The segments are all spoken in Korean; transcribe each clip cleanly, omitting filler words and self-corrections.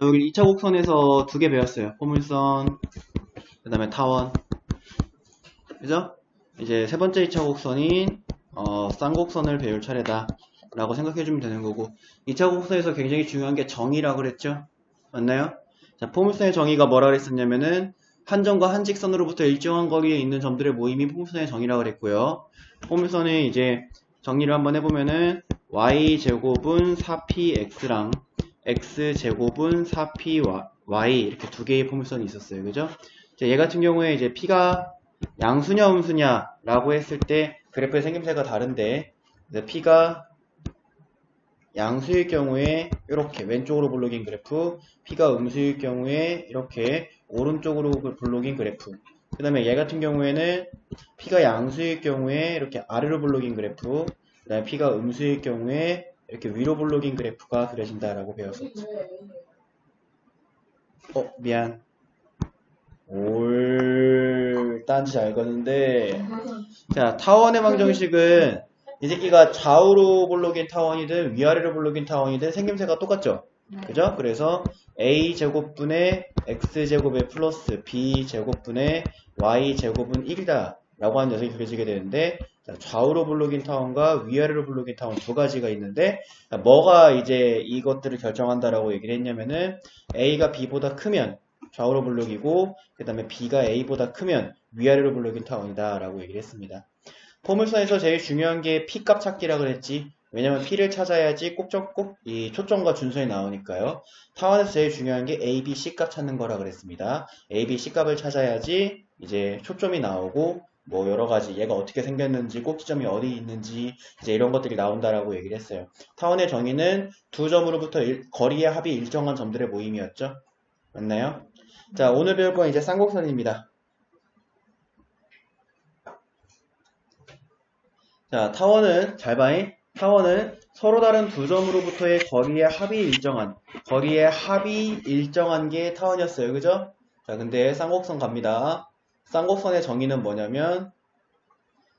여기 2차 곡선에서 두 개 배웠어요. 포물선, 그 다음에 타원. 그죠? 이제 세 번째 2차 곡선인, 쌍곡선을 배울 차례다. 라고 생각해주면 되는 거고. 2차 곡선에서 굉장히 중요한 게 정의라고 그랬죠? 맞나요? 자, 포물선의 정의가 뭐라 그랬었냐면은, 한 점과 한 직선으로부터 일정한 거리에 있는 점들의 모임이 포물선의 정의라고 그랬고요. 포물선의 이제 정리를 한번 해보면은, y제곱은 4px랑 x제곱은 4py 이렇게 두 개의 포물선이 있었어요. 그죠? 자, 얘 같은 경우에 이제 p가 양수냐 음수냐 라고 했을 때 그래프의 생김새가 다른데 p가 양수일 경우에 이렇게 왼쪽으로 볼록인 그래프, p가 음수일 경우에 이렇게 오른쪽으로 볼록인 그래프. 그 다음에 얘 같은 경우에는 p가 양수일 경우에 이렇게 아래로 볼록인 그래프, 그 다음에 p가 음수일 경우에 이렇게 위로 볼록인 그래프가 그려진다라고 배웠었죠. 미안. 딴지 잘 거는데. 자, 타원의 방정식은 이 새끼가 좌우로 볼록인 타원이든 위아래로 볼록인 타원이든 생김새가 똑같죠? 그죠? 그래서 a제곱분의 x제곱의 플러스 b제곱분의 y제곱은 1이다 라고 하는 녀석이 그려지게 되는데, 자, 좌우로 볼록인 타원과 위아래로 볼록인 타원 두 가지가 있는데, 자, 뭐가 이제 이것들을 결정한다라고 얘기를 했냐면은 a가 b보다 크면 좌우로 볼록이고, 그 다음에 b가 a보다 크면 위아래로 볼록인 타원이다 라고 얘기를 했습니다. 포물선에서 제일 중요한 게 P값 찾기라 그랬지. 왜냐면 P를 찾아야지 이 초점과 준선이 나오니까요. 타원에서 제일 중요한 게 A, B, C 값 찾는 거라 그랬습니다. A, B, C 값을 찾아야지 이제 초점이 나오고 뭐 여러 가지 얘가 어떻게 생겼는지 꼭지점이 어디 있는지 이제 이런 것들이 나온다라고 얘기를 했어요. 타원의 정의는 두 점으로부터 거리의 합이 일정한 점들의 모임이었죠. 맞나요? 자, 오늘 배울 건 이제 쌍곡선입니다. 자, 타원은 잘 봐잉. 타원은 서로 다른 두 점으로부터의 거리의 합이 일정한 게 타원이었어요. 그죠? 자, 근데 쌍곡선 갑니다. 쌍곡선의 정의는 뭐냐면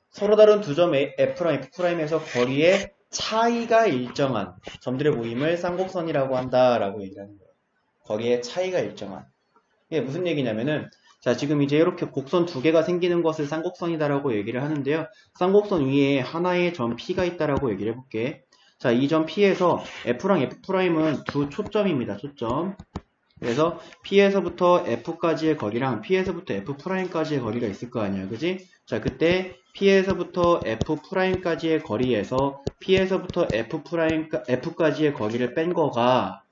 서로 다른 두 점 F'에서 거리의 차이가 일정한 점들의 모임을 쌍곡선이라고 한다라고 얘기를 하는 거예요. 거리의 차이가 일정한. 이게 무슨 얘기냐면은, 자, 지금 이제 이렇게 곡선 두 개가 생기는 것을 쌍곡선이다라고 얘기를 하는데요. 쌍곡선 위에 하나의 점 P가 있다라고 얘기를 해볼게. 자, 이 점 P에서 F랑 F'은 두 초점입니다. 초점. 그래서 P에서부터 F까지의 거리랑 P에서부터 F'까지의 거리가 있을 거 아니야. 그지? 자, 그때 P에서부터 F'까지의 거리에서 P에서부터 F까지의 거리를 뺀 거가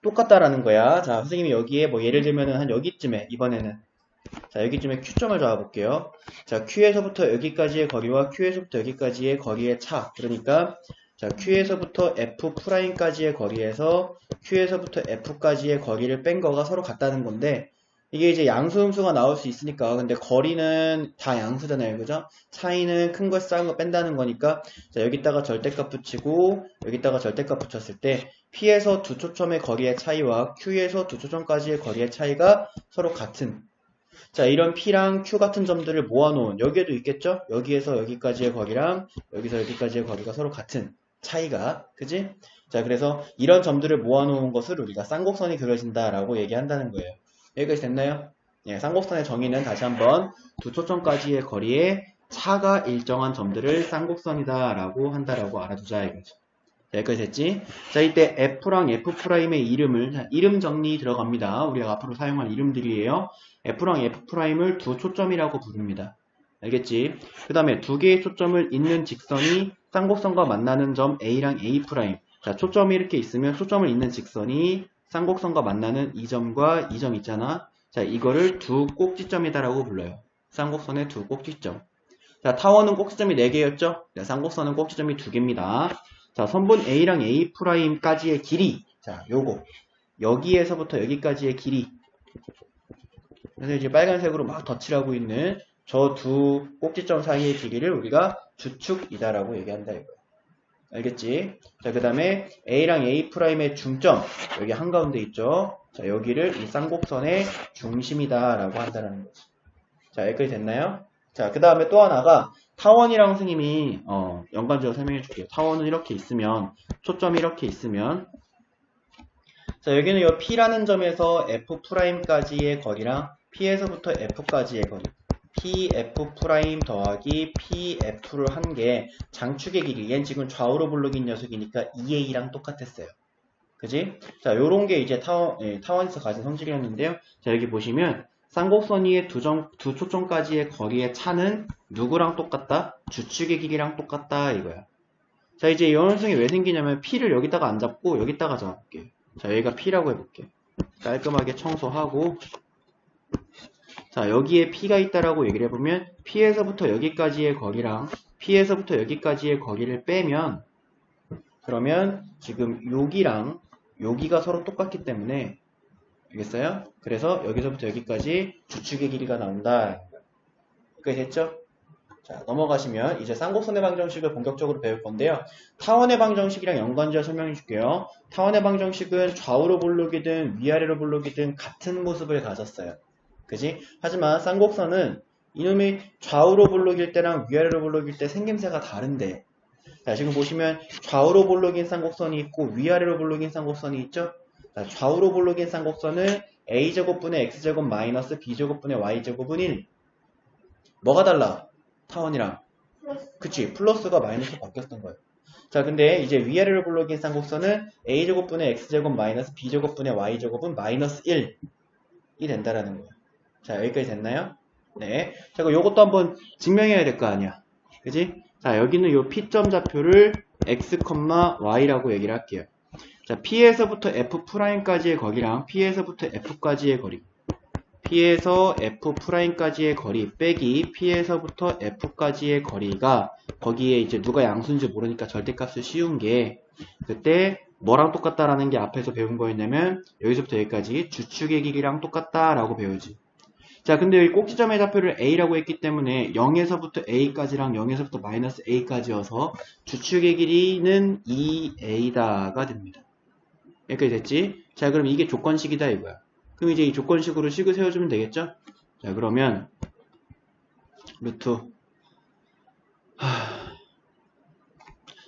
똑같다라는 거야. 자, 선생님이 여기에 뭐 예를 들면은 한 여기쯤에 이번에는 자, 여기쯤에 Q점을 잡아볼게요. 자, Q에서부터 여기까지의 거리와 Q에서부터 여기까지의 거리의 차. 그러니까 자, Q에서부터 F'까지의 거리에서 Q에서부터 F까지의 거리를 뺀 거가 서로 같다는 건데, 이게 이제 양수 음수가 나올 수 있으니까, 근데 거리는 다 양수잖아요. 그죠? 차이는 큰 거 작은 거 뺀다는 거니까, 자, 여기다가 절대값 붙이고 여기다가 절대값 붙였을 때 P에서 두 초점의 거리의 차이와 Q에서 두 초점까지의 거리의 차이가 서로 같은, 자, 이런 P랑 Q 같은 점들을 모아놓은, 여기에도 있겠죠? 여기에서 여기까지의 거리랑 여기서 여기까지의 거리가 서로 같은 차이가, 그지? 자, 그래서 이런 점들을 모아놓은 것을 우리가 쌍곡선이 그려진다라고 얘기한다는 거예요. 여기까지 됐나요? 예, 쌍곡선의 정의는 다시 한번 두 초점까지의 거리의 차가 일정한 점들을 쌍곡선이다라고 한다라고 알아두자 이거죠. 자, 여기까지 됐지? 자, 이때 F랑 F'의 이름을, 이름 정리 들어갑니다. 우리가 앞으로 사용할 이름들이에요. F랑 F'을 두 초점이라고 부릅니다. 알겠지? 그 다음에 두 개의 초점을 잇는 직선이 쌍곡선과 만나는 점 A랑 A'. 자, 초점이 이렇게 있으면 초점을 잇는 직선이 쌍곡선과 만나는 이 점과 이 점 있잖아. 자, 이거를 두 꼭지점이다라고 불러요. 쌍곡선의 두 꼭지점. 자, 타원은 꼭지점이 4개였죠? 자, 쌍곡선은 꼭지점이 2개입니다. 자, 선분 A랑 A'까지의 길이. 자, 요거. 여기에서부터 여기까지의 길이. 그래서 이제 빨간색으로 막 덧칠하고 있는 저 두 꼭지점 사이의 길이를 우리가 주축이다라고 얘기한다 이거야. 알겠지? 자, 그 다음에 A랑 A'의 중점. 여기 한가운데 있죠? 자, 여기를 이 쌍곡선의 중심이다라고 한다는 거지. 자, 여기까지 됐나요? 자, 그 다음에 또 하나가 타원이랑 선생님이 연관지어 설명해 줄게요. 타원은 이렇게 있으면, 초점이 이렇게 있으면, 자, 여기는 이 P라는 점에서 F'까지의 거리랑 P에서부터 F까지의 거리. PF' 더하기 PF를 한 게 장축의 길이. 얘는 지금 좌우로 블록인 녀석이니까 2A랑 똑같았어요. 그지? 자, 요런 게 이제 타원에서 가진 성질이었는데요. 자, 여기 보시면 쌍곡선 위의 두 초점까지의 거리의 차는 누구랑 똑같다? 주축의 길이랑 똑같다 이거야. 자, 이제 이 연원성이 왜 생기냐면 P를 여기다가 안 잡고 여기다가 잡을게요. 자, 여기가 P라고 해볼게. 깔끔하게 청소하고, 자, 여기에 P가 있다라고 얘기를 해보면 P에서부터 여기까지의 거리랑 P에서부터 여기까지의 거리를 빼면, 그러면 지금 여기랑 여기가 서로 똑같기 때문에, 알겠어요? 그래서 여기서부터 여기까지 주축의 길이가 나온다. 그게 됐죠? 자, 넘어가시면 이제 쌍곡선의 방정식을 본격적으로 배울 건데요. 타원의 방정식이랑 연관지어 설명해 줄게요. 타원의 방정식은 좌우로 볼록이든 위아래로 볼록이든 같은 모습을 가졌어요. 그지? 하지만 쌍곡선은 이놈이 좌우로 볼록일 때랑 위아래로 볼록일 때 생김새가 다른데, 자, 지금 보시면 좌우로 볼록인 쌍곡선이 있고 위아래로 볼록인 쌍곡선이 있죠? 자, 좌우로 볼록인 쌍곡선은 a제곱분의 x제곱 마이너스 b제곱분의 y제곱은 1. 뭐가 달라? 타원이랑. 그치, 플러스가 마이너스로 바뀌었던 거예요. 자, 근데 이제 위아래로 볼록인 쌍곡선은 a제곱분의 x제곱 마이너스 b제곱분의 y제곱은 마이너스 1이 된다라는 거예요. 자, 여기까지 됐나요? 네. 자, 그럼 요것도 한번 증명해야 될 거 아니야. 그지? 자, 여기는 요 P점 좌표를 x, y라고 얘기를 할게요. 자, P에서부터 F'까지의 거리랑 P에서부터 F까지의 거리. P에서 F'까지의 거리 빼기 P에서부터 F까지의 거리가, 거기에 이제 누가 양수인지 모르니까 절대값을 씌운 게, 그때 뭐랑 똑같다라는 게 앞에서 배운 거였냐면 여기서부터 여기까지 주축의 길이랑 똑같다라고 배우지. 자, 근데 여기 꼭지점의 좌표를 A라고 했기 때문에 0에서부터 A까지랑 0에서부터 마이너스 A까지여서 주축의 길이는 2A다가 됩니다. 여기까지 됐지? 자, 그럼 이게 조건식이다 이거야. 그럼 이제 이 조건식으로 식을 세워주면 되겠죠? 자, 그러면 루트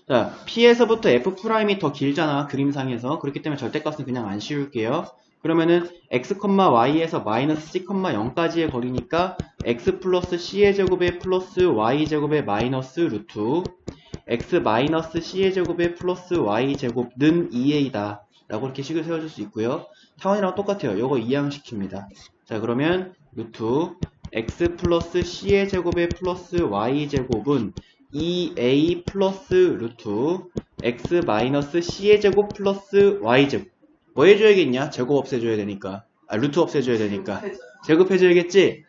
자, P에서부터 F'이 더 길잖아, 그림상에서. 그렇기 때문에 절대값은 그냥 안 씌울게요. 그러면은 x, y에서 마이너스 c, 0까지의 거리니까 x 플러스 c의 제곱에 플러스 y 제곱에 마이너스 루트 x 마이너스 c의 제곱에 플러스 y 제곱는 2a다 라고 이렇게 식을 세워줄 수 있고요. 타원이랑 똑같아요. 요거 이항시킵니다. 자, 그러면 루트 x 플러스 c의 제곱에 플러스 y 제곱은 2a 플러스 루트 x 마이너스 c의 제곱 플러스 y 제곱. 뭐 해줘야겠냐? 제곱 없애줘야 되니까. 루트 없애줘야 되니까. 제곱해줘야겠지?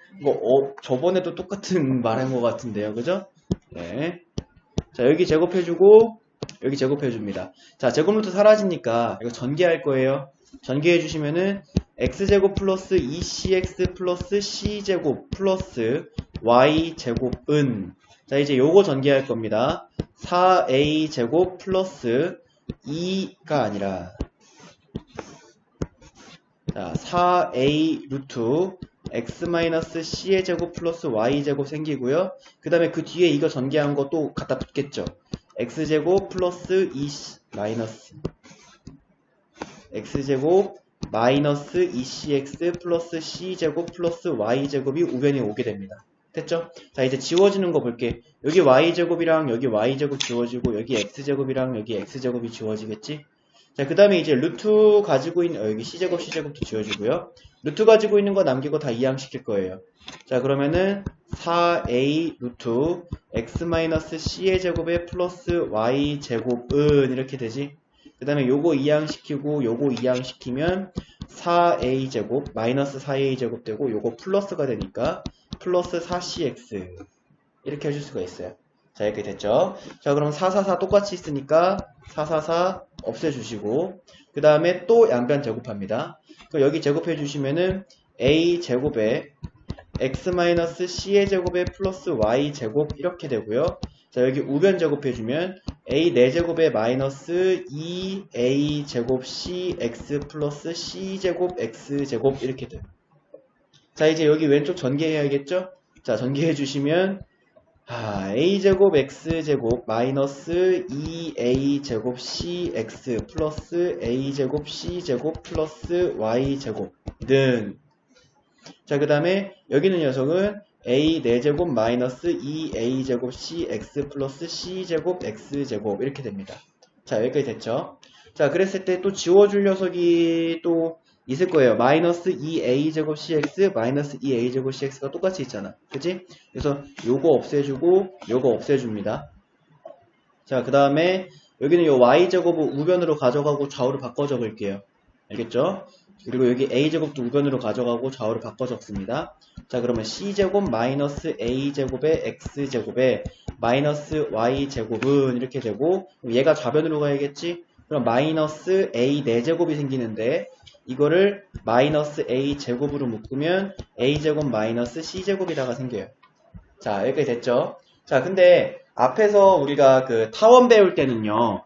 저번에도 똑같은 말 한 것 같은데요. 그죠? 네. 자, 여기 제곱해주고, 여기 제곱해줍니다. 자, 제곱 루트 사라지니까, 이거 전개할 거예요. 전개해주시면은, x제곱 플러스 2cx 플러스 c제곱 플러스 y제곱은, 자, 이제 요거 전개할 겁니다. 4a제곱 플러스 2가 아니라, 자, 4a 루트 x-c의 제곱 플러스 y제곱 생기고요. 그 다음에 그 뒤에 이거 전개한 거 또 갖다 붙겠죠. x제곱 플러스 2 마이너스 x제곱 마이너스 2cx 플러스 c제곱 플러스 y제곱이 우변에 오게 됩니다. 됐죠? 자, 이제 지워지는 거 볼게. 여기 y제곱이랑 여기 y제곱 지워지고 여기 x제곱이랑 여기 x제곱이 지워지겠지? 자, 그 다음에 이제 루트 가지고 있는, 여기 c제곱, c제곱도 지워지고요. 루트 가지고 있는 거 남기고 다 이항시킬 거예요. 자, 그러면은 4a 루트 x-c의 제곱에 플러스 y 제곱은 이렇게 되지. 그 다음에 요거 이항시키고 요거 이항시키면 4a 제곱 마이너스 4a 제곱 되고 요거 플러스가 되니까 플러스 4cx 이렇게 해줄 수가 있어요. 자, 이렇게 됐죠. 자, 그럼 444 똑같이 있으니까 444 없애주시고 그 다음에 또 양변 제곱합니다. 그럼 여기 제곱해주시면은 a 제곱에 x-c의 제곱에 플러스 y 제곱 이렇게 되고요. 자, 여기 우변 제곱해주면 a 4제곱에 마이너스 2a 제곱 cx 플러스 c 제곱 x 제곱 이렇게 돼요. 자, 이제 여기 왼쪽 전개해야겠죠? 자, 전개해주시면 a제곱 x제곱 마이너스 2a제곱 cx 플러스 a제곱 c제곱 플러스 y제곱 등. 자, 그 다음에 여기는 녀석은 a 4제곱 마이너스 2a제곱 cx 플러스 c제곱 x제곱 이렇게 됩니다. 자, 여기까지 됐죠? 자, 그랬을 때 또 지워줄 녀석이 또 있을 거예요. 마이너스 2a제곱 cx 마이너스 2a제곱 cx가 똑같이 있잖아. 그치? 그래서 요거 없애주고 요거 없애줍니다. 자, 그 다음에 여기는 요 y제곱을 우변으로 가져가고 좌우로 바꿔 적을게요. 알겠죠? 그리고 여기 a제곱도 우변으로 가져가고 좌우로 바꿔 적습니다. 자, 그러면 c제곱 마이너스 a제곱의 x제곱에 마이너스 y제곱은 이렇게 되고 얘가 좌변으로 가야겠지? 그럼 마이너스 a 4제곱이 생기는데 이거를 마이너스 a제곱으로 묶으면 a제곱 마이너스 c제곱이다가 생겨요. 자, 여기까지 됐죠? 자, 근데 앞에서 우리가 그 타원 배울 때는요.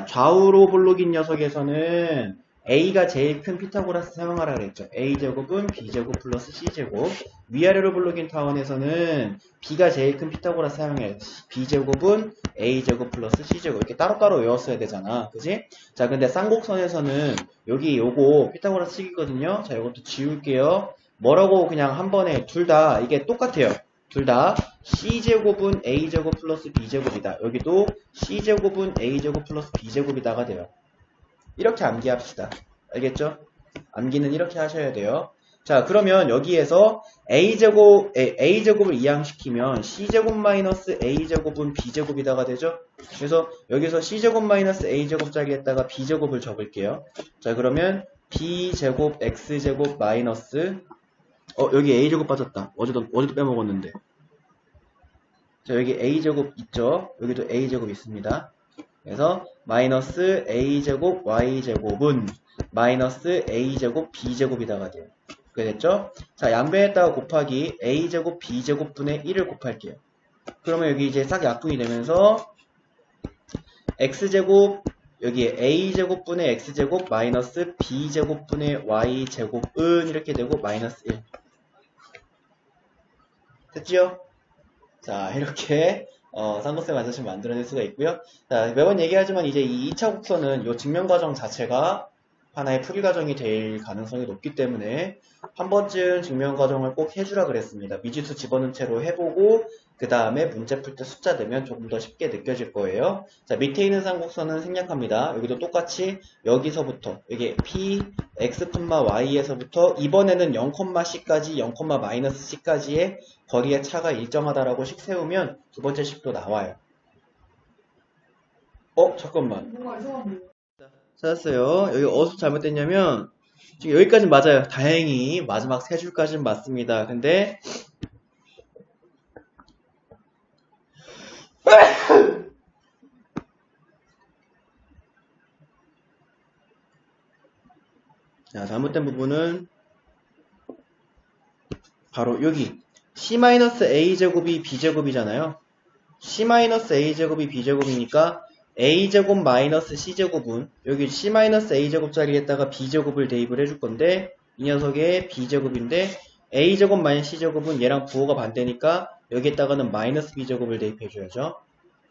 좌우로 볼록인 녀석에서는 a가 제일 큰 피타고라스 사용하라 그랬죠. a제곱은 b제곱 플러스 c제곱. 위아래로 볼록인 타원에서는 b가 제일 큰 피타고라스 사용해요. b제곱은 a제곱 플러스 c제곱. 이렇게 따로따로 외웠어야 되잖아. 그지? 자, 근데 쌍곡선에서는 여기 요거 피타고라스 식이거든요. 자, 요것도 지울게요. 뭐라고 그냥 한 번에 둘 다 이게 똑같아요. 둘 다 c제곱은 a제곱 플러스 b제곱이다. 여기도 c제곱은 a제곱 플러스 b제곱이다가 돼요. 이렇게 암기합시다. 알겠죠? 암기는 이렇게 하셔야 돼요. 자, 그러면 여기에서 a제곱을 이항시키면 c제곱 마이너스 a제곱은 b제곱이다가 되죠? 그래서 여기서 c제곱 마이너스 a제곱짜리에다가 b제곱을 적을게요. 자, 그러면 b제곱 x제곱 마이너스 여기 a제곱 빠졌다. 어제도 빼먹었는데. 자, 여기 a제곱 있죠? 여기도 a제곱 있습니다. 그래서 마이너스 a제곱 y제곱은 마이너스 a제곱 b제곱이다가 돼요. 그게 됐죠? 자, 양변에다가 곱하기 a제곱 b제곱분의 1을 곱할게요. 그러면 여기 이제 싹 약분이 되면서 x제곱 여기에 a제곱분의 x제곱 마이너스 b제곱분의 y제곱은 이렇게 되고 마이너스 1. 됐죠? 자, 이렇게 쌍곡선 완성식 만들어낼 수가 있고요. 자, 매번 얘기하지만 이제 이 2차 곡선은 이 증명 과정 자체가 하나의 풀이 과정이 될 가능성이 높기 때문에 한 번쯤 증명 과정을 꼭 해주라 그랬습니다. 미지수 집어넣은 채로 해보고 그 다음에 문제 풀 때 숫자 내면 조금 더 쉽게 느껴질 거예요. 자, 밑에 있는 쌍곡선은 생략합니다. 여기도 똑같이 여기서부터 여기 p, x, y에서부터 이번에는 0,c까지 0,-c까지의 거리의 차가 일정하다라고 식 세우면 두 번째 식도 나와요. 잠깐만. 찾았어요. 여기 어디서 잘못됐냐면 지금 여기까지는 맞아요. 다행히 마지막 세 줄까지는 맞습니다. 근데 자, 잘못된 부분은 바로 여기 c-a제곱이 b제곱이잖아요. c-a제곱이 b제곱이니까 a제곱 마이너스 c제곱은 여기 c-a제곱짜리에다가 b제곱을 대입을 해줄 건데 이 녀석의 b제곱인데 a제곱 마이너스 c제곱은 얘랑 부호가 반대니까 여기에다가는 마이너스 b제곱을 대입해줘야죠.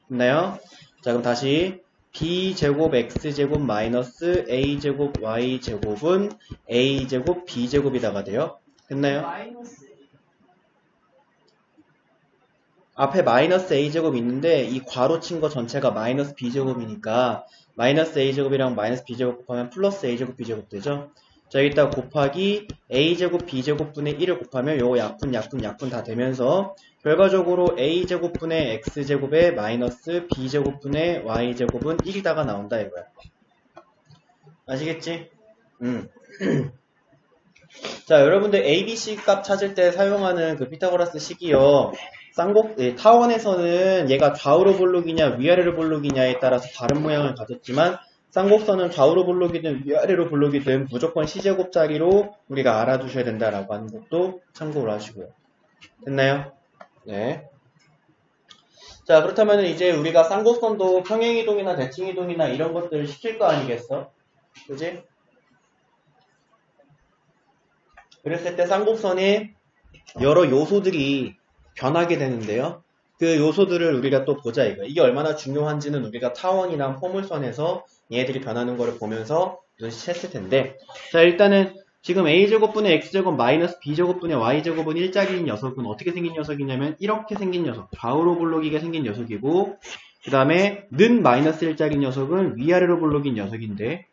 됐나요? 자, 그럼 다시 b제곱 x제곱 마이너스 a제곱 y제곱은 a제곱 b제곱이다가 돼요. 됐나요? 앞에 마이너스 a제곱 있는데 이 괄호 친 거 전체가 마이너스 b제곱이니까 마이너스 a제곱이랑 마이너스 b제곱 곱하면 플러스 a제곱 b제곱 되죠. 자, 여기다가 곱하기 a제곱 b제곱분의 1을 곱하면 요거 약분 다 되면서 결과적으로 a제곱분의 x제곱에 마이너스 b제곱분의 y제곱은 1이다가 나온다 이거야. 아시겠지? 자, 여러분들 ABC 값 찾을 때 사용하는 그 피타고라스 식이요. 타원에서는 얘가 좌우로 볼록이냐 위아래로 볼록이냐에 따라서 다른 모양을 가졌지만 쌍곡선은 좌우로 볼록이든 위아래로 볼록이든 무조건 c제곱짜리로 우리가 알아두셔야 된다라고 하는 것도 참고로 하시고요. 됐나요? 네. 자, 그렇다면 이제 우리가 쌍곡선도 평행이동이나 대칭이동이나 이런 것들을 시킬 거 아니겠어? 그지? 그랬을 때 쌍곡선에 여러 요소들이 변하게 되는데요. 그 요소들을 우리가 또 보자 이거. 이게 얼마나 중요한지는 우리가 타원이랑 포물선에서 얘들이 변하는 거를 보면서 눈치챘을 텐데, 자 일단은 지금 a제곱분의 x제곱 마이너스 b제곱분의 y제곱은 일자리인 녀석은 어떻게 생긴 녀석이냐면 이렇게 생긴 녀석, 좌우로 볼록이게 생긴 녀석이고, 그 다음에 는 마이너스 일자리 녀석은 위아래로 볼록인 녀석인데,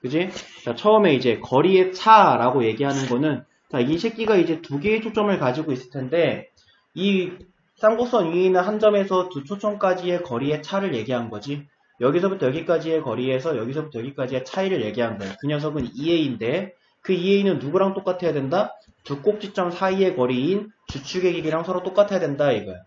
그지? 자 처음에 이제 거리의 차라고 얘기하는 거는, 자 이 새끼가 이제 두 개의 초점을 가지고 있을 텐데, 이 쌍곡선 위에 있는 한 점에서 두 초점까지의 거리의 차를 얘기한 거지. 여기서부터 여기까지의 거리에서 여기서부터 여기까지의 차이를 얘기한 거야. 그 녀석은 2a인데 그 2a는 누구랑 똑같아야 된다? 두 꼭지점 사이의 거리인 주축의 길이랑 서로 똑같아야 된다 이거야.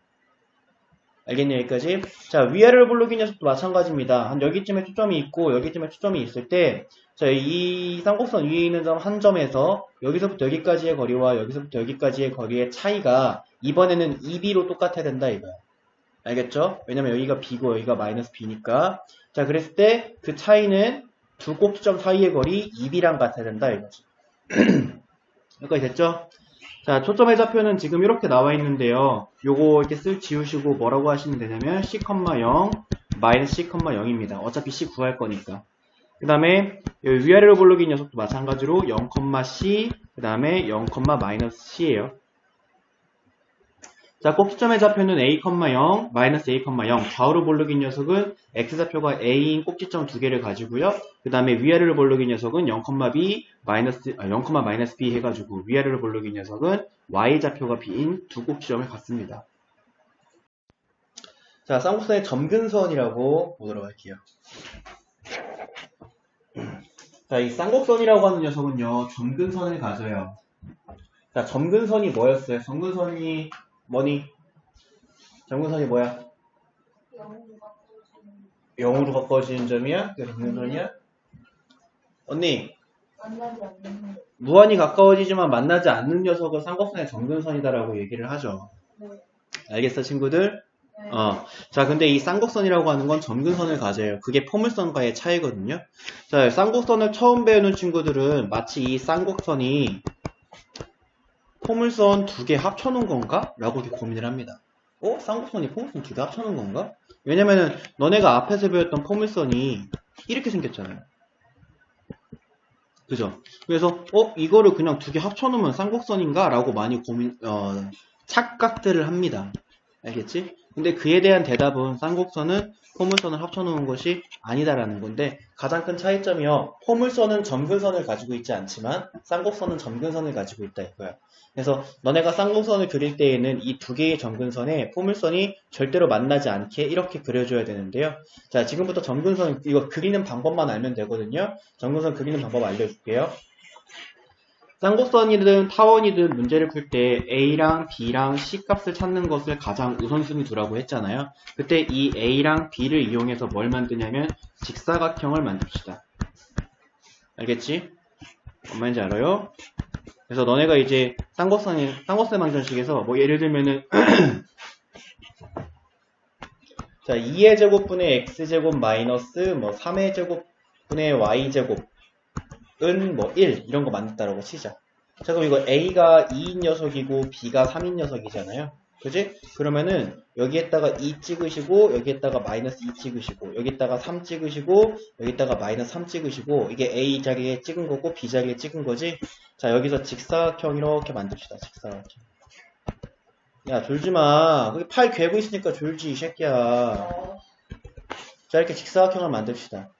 알겠냐 여기까지? 자 위아래로 볼록인 녀석도 마찬가지입니다. 한 여기쯤에 초점이 있고 여기쯤에 초점이 있을 때, 자 이 쌍곡선 위에 있는 점 한 점에서 여기서부터 여기까지의 거리와 여기서부터 여기까지의 거리의 차이가 이번에는 2b로 똑같아야 된다 이거야. 알겠죠? 왜냐면 여기가 b고 여기가 마이너스 b니까. 자 그랬을 때 그 차이는 두 꼭지점 사이의 거리 2b랑 같아야 된다 이거지. 여기까지 됐죠? 자 초점의 좌표는 지금 이렇게 나와 있는데요. 요거 이렇게 쓱 지우시고 뭐라고 하시면 되냐면 c,0 마이너스 c,0입니다. 어차피 c 구할 거니까. 그 다음에 위아래로 볼록인 녀석도 마찬가지로 0,c 그 다음에 0, -c예요. 자 꼭지점의 좌표는 a,0 마이너스 a,0 좌우로 볼록인 녀석은 x좌표가 a인 꼭지점 두 개를 가지고요. 그 다음에 위아래로 볼록인 녀석은 0,b 마이너스 0, -b 해가지고 위아래로 볼록인 녀석은 y좌표가 b인 두 꼭지점을 갖습니다. 자 쌍곡선의 점근선이라고 보도록 할게요. 자, 이 쌍곡선이라고 하는 녀석은요, 점근선을 가져요. 자, 점근선이 뭐였어요? 점근선이 뭐니? 점근선이 뭐야? 0으로 가까워지는 점이야? 그게 점근선이야? 언니, 무한히 가까워지지만 만나지 않는 녀석은 쌍곡선의 점근선이다라고 얘기를 하죠. 알겠어, 친구들? 자, 근데 이 쌍곡선이라고 하는 건 점근선을 가져요. 그게 포물선과의 차이거든요. 자, 쌍곡선을 처음 배우는 친구들은 마치 이 쌍곡선이 포물선 두 개 합쳐놓은 건가? 라고 이렇게 고민을 합니다. 쌍곡선이 포물선 두 개 합쳐놓은 건가? 왜냐면은 너네가 앞에서 배웠던 포물선이 이렇게 생겼잖아요. 그죠? 그래서 이거를 그냥 두 개 합쳐놓으면 쌍곡선인가? 라고 많이 착각들을 합니다. 알겠지? 근데 그에 대한 대답은 쌍곡선은 포물선을 합쳐놓은 것이 아니다라는 건데, 가장 큰 차이점이요. 포물선은 점근선을 가지고 있지 않지만 쌍곡선은 점근선을 가지고 있다 이거야. 그래서 너네가 쌍곡선을 그릴 때에는 이 두 개의 점근선에 포물선이 절대로 만나지 않게 이렇게 그려줘야 되는데요. 자, 지금부터 점근선 이거 그리는 방법만 알면 되거든요. 점근선 그리는 방법 알려줄게요. 쌍곡선이든 타원이든 문제를 풀 때 A랑 B랑 C 값을 찾는 것을 가장 우선순위 두라고 했잖아요. 그때 이 A랑 B를 이용해서 뭘 만드냐면 직사각형을 만듭시다. 알겠지? 뭔 말인지 알아요? 그래서 너네가 이제 쌍곡선 방정식에서 뭐 예를 들면은 자 2의 제곱분의 x제곱 마이너스 뭐 3의 제곱분의 y제곱 은 뭐 1 이런 거 만들었다라고 치자. 자 그럼 이거 A가 2인 녀석이고 B가 3인 녀석이잖아요. 그지? 그러면은 여기에다가 2 찍으시고 여기에다가 마이너스 2 찍으시고 여기에다가 3 찍으시고 여기에다가 마이너스 3 찍으시고 이게 A 자리에 찍은 거고 B 자리에 찍은 거지. 자 여기서 직사각형 이렇게 만듭시다. 직사각형. 야 졸지마. 거기 팔 괴고 있으니까 졸지 이 새끼야. 자 이렇게 직사각형을 만듭시다.